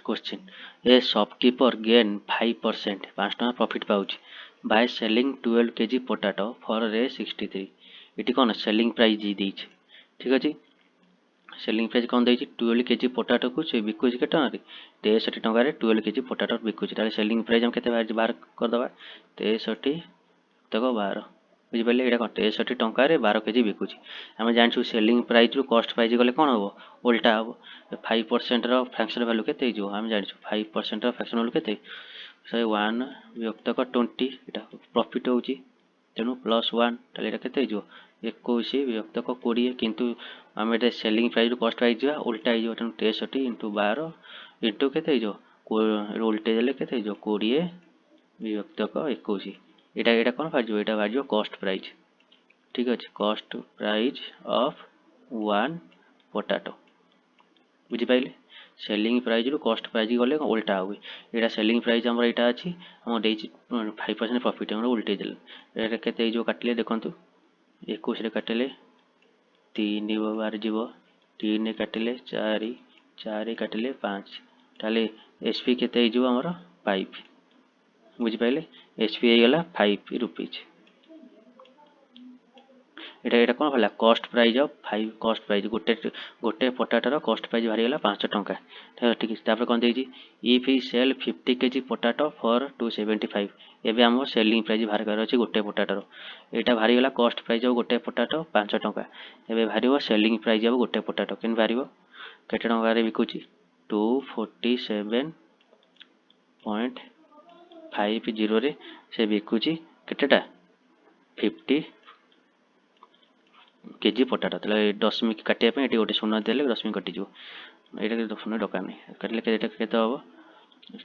क्वेश्चन ए शॉपकीपर गेन 5% 5 टका profit pouch by selling 12 KG potato for रे 63 इटी कोन सेलिंग प्राइस दी दैछ ठीक अछि सेलिंग प्राइस कोन दैछ 12 केजी पोटैटो को से बिकुछ के टका रे 63 टका रे 12 केजी पोटैटो बिकुछ ताले सेलिंग प्राइस हम केते बार कर दबा 63 तक 12 बुझि पले एटा कोन 63 टका रे 12 केजी बिकुछ हम जानछु सेलिंग प्राइस रु कॉस्ट प्राइस गले कोन होबो उल्टा होबो 5% रो फ्रैक्शन वैल्यू केते जो हम जानछु 5% रो फ्रैक्शन वैल्यू केते से 1 विभक्त 20 एटा प्रॉफिट होउची तेनु +1 ताले एटा केते जो 21 विभक्त 20 किंतु हम एटा सेलिंग प्राइस रु कॉस्ट प्राइस जो उल्टा हो जो तेनु 63 * 12 इनटू केते जो उल्टे देले केते जो 20 विभक्त 21 एटा एटा कोन फार जो एटा फार जो कॉस्ट प्राइस ठीक अछि कॉस्ट प्राइस ऑफ 1 पोटैटो बुझि पाइले सेलिंग प्राइस रु कॉस्ट प्राइस गले उल्टा होई एटा सेलिंग प्राइस हमर एटा अछि हम देछि 5% प्रॉफिट हम उल्टे देल एटा केते जो काटले देखंतु 21 रे काटले 3 बार जीवो 3 रे काटले 4 4 रे काटले 5 ताले एसपी केते जो हमर 5 बुझि पाइले एसपी हे गला 5 रुपीस एटा एटा कोन भला cost price of 5 cost price गोटे पोटैटो रो कॉस्ट प्राइस भारी गला 500 टका ठीक है तापर कोन देछि if he sell 50 KG potato for 275 एबे हम सेलिंग प्राइस भार कर अछि गोटे पोटैटो रो एटा भारी गला कॉस्ट प्राइस ऑफ गोटे पोटैटो 500 टका एबे भारीबो सेलिंग प्राइस ऑफ गोटे पोटैटो केन भारीबो केते टका रे बिकुची 247.50 रे से बिकुची केतेटा 50 केजी पोटैटो तले दशमिक काटिया पे एटी गोटे शून्य देले दशमिक कटि जो एटा के शून्य डका नै काटले केटा केते होबो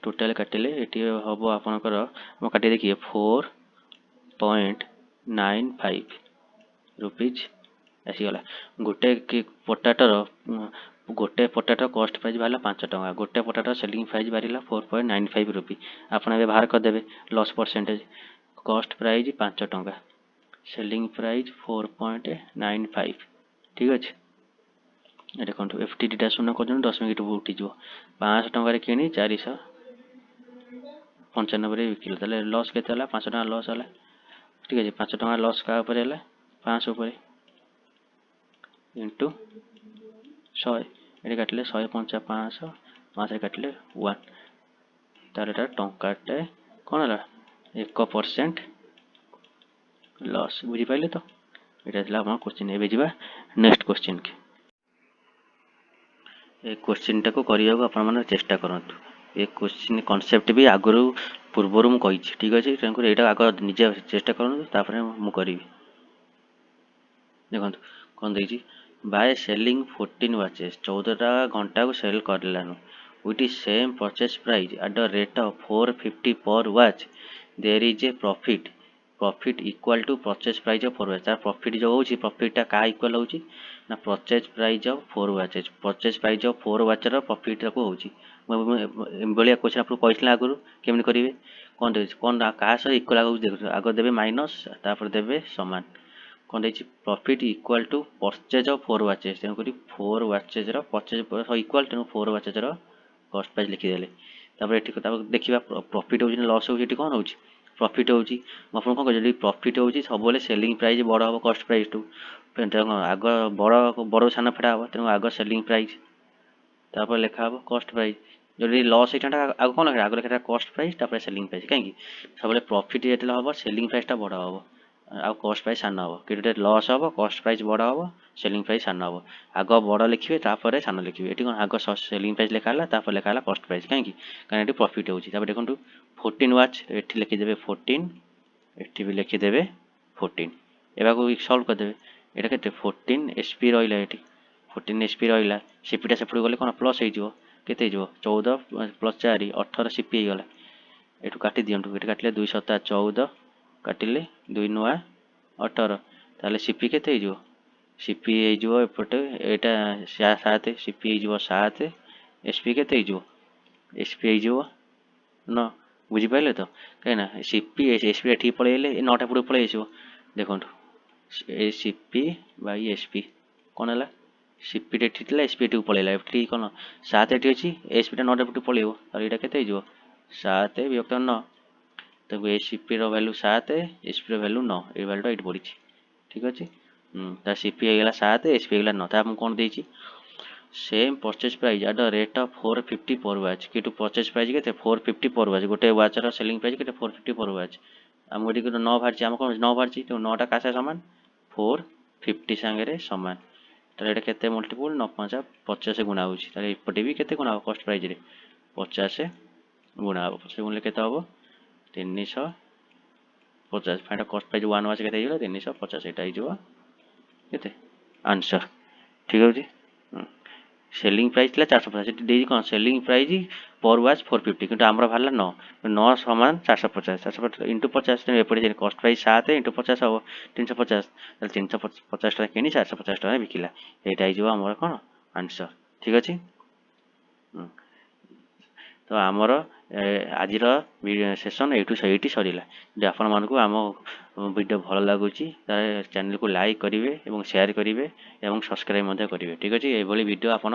टोटल काटिले एटी होबो आपनकर हम काटि देखिए 4.95 रुपीस आसी गला गोटे के पोटैटो कॉस्ट प्राइस भाला 5 टका गोटे पोटैटो सेलिंग प्राइस भारिला 4.95 रुपी आपन व्यवहार कर देबे लॉस परसेंटेज कॉस्ट प्राइस 5 टका सेलिंग प्राइस 4.95 ठीक अछि ए देखंतु एफटीडी टा शून्य कर 10 मिनिट उठी जो 500 टका रे किनी 495 रे बिकिल तले लॉस केते हला 500 टका लॉस हला ठीक अछि 500 टका लॉस का ऊपर हला 500 ऊपर इनटू 100 एडी काटले 155 500 5 रे काटले 1 तारेटा टंकाटे कोन हला 1% लॉस बुझी पाइले तो एटा थला हम क्वेश्चन एबे जिबा नेक्स्ट क्वेश्चन के ए क्वेश्चन टा को करिया को अपन मन चेष्टा करंतु ए क्वेश्चन कांसेप्ट भी आगरु पूर्वरु मु कहि छी ठीक अछि एटा आगर निजे चेष्टा करंतु तापर मु करिवि देखंतु कौन देगी बाय सेलिंग 14 वाचेस 14टा घंटा को सेल करलानु with same purchase price at the rate of 450 per watch there is a profit equal to purchase price of 4 watch तार प्रॉफिट जो होची प्रॉफिट का इक्वल होची ना purchase price of 4 watches purchase price of 4 watches profit को होची Ballia question आपको कहला आगु केमि करिवे कौन देछि कौन का सह इक्वल आगु देखु आगु देबे माइनस तापर देबे समान कौन देछि profit equal to purchase of 4 watches तेणु करी 4 वॉचेस रो परचेज इक्वल तेणु 4 वॉचेस रो कॉस्ट प्राइस लिखि देले तापर एठी देखिबा प्रॉफिट होछि लॉस होछि एठी कौन होछि प्रॉफिट होछि म आपन कोन जदि प्रॉफिट होछि सब बेले सेलिंग प्राइस बड़ हो कॉस्ट प्राइस टू आग बड़ सान फेड़ा हम तेणु आग सेलिंग प्राइस तापर लिखा हम कॉस्ट प्राइस जदि लॉस होता आग कौन लिखा आग लिखा कॉस्ट प्राइस तापर सेलिंग प्राइस कहीं सब प्रॉफिट जेतले हम सेलिंग प्राइस टा बड़ हम आउ कॉस्ट प्राइस सान हम कि लॉस हम कॉस्ट प्राइस बड़ हम सेलिंग प्राइस सान हम आग बड़ लिखिए तापर सान लिखिए ये कौन आग सेलिंग प्राइस लिखा तापर लिखा कॉस्ट प्राइस कहीं कहीं ये प्रॉफिट होची तापर देखो 14 वाच एठी लिखिदेवे 14 एठी भी लिखिदेवे 14 एबाको सॉल्व करदेवे एटा केते 14 एसपी रहिला एठी 14 एसपी रहिला सीपीटा सेपड़ गले कौन प्लस हो केते 14 प्लस 4 18 सीपी गला एठू काटी दियंटू एठी काटले 2 7 14 काटिले 2 9 18 ताले सीपी केते हो सीपी हो एपटे एटा 7 सीपी हो 7 एसपी केते हो एसपी हो न बुझी पाइले तो कहीं सीपी एसपी ठीक पलैले 9टा पुट पलि आसो देखो ए सीपी बाई एसपी कौन है सीपी टे ठीक एसपी टी पलैला ठीक कौन 7 एटी अच्छी एसपी टा 9टा पुट पलैब तार यहाँ केते 7 विभक्त 9 तो एसपी वैल्यू 7 एसपी वैल्यू 9 ये वैल्यूटा ये पड़ी ठीक अच्छे तार सीपी होगा 7 एसपी होगा 9 तो कौन देती same purchase price at the rate of 450 per watch कि परचेज प्राइस के 450 पर वॉच गोटे वाचर सेलिंग प्राइस के 450 पर वॉच आम ये 9 बाहर आम कौन 9 बाहर तो 9टा कासा सामान 450 सांगे सामान ताले एटा केते मल्टीपल 9 5 50 गुणा होची ताले एपटे भी केते गुणा कॉस्ट प्राइस रे 50 गुणा हो 50 गुणले केते हबो 350 फाइंड कॉस्ट प्राइस 1 वाच केते हिला 350 एटा हिजो केते आंसर ठीक होची सेलिंग प्राइस था 450 कौन सेलिंग प्राइस पर वाच 450 किंतु आमर बाहर 9 9 सामान 450 450 इंटू 50 एपटे कॉस्ट प्राइस 7 इंटू 50 हम 350 350 टाका कि 450 टाका बिकिला यहाँ आमर कौन आंसर ठीक अच्छे तो आमर आज सेसन एठू सरला जो आपण मानक आम वीडियो भल लगुच चैनल को लाइक करेंगे और शेयर करेंगे और सब्सक्राइब करेंगे ठीक अच्छे ये वीडियो आपड़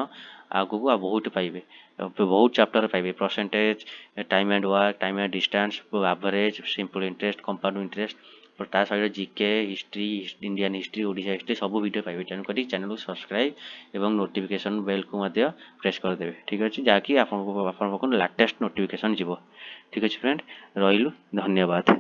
आगू बहुत पाइबे बहुत चैप्टर पाइबे percentage time and work time and distance average simple interest compound interest ता सहित GK history Indian history Odisha history सब वीडियो पाइबे तेणुक चैनल को सब्सक्राइब और नोटिफिकेशन बेल को प्रेस करदे ठीक अच्छे जहाँकि आप लेटेस्ट नोटिफिकेशन जीव ठीक अच्छे फ्रेंड रही धन्यवाद।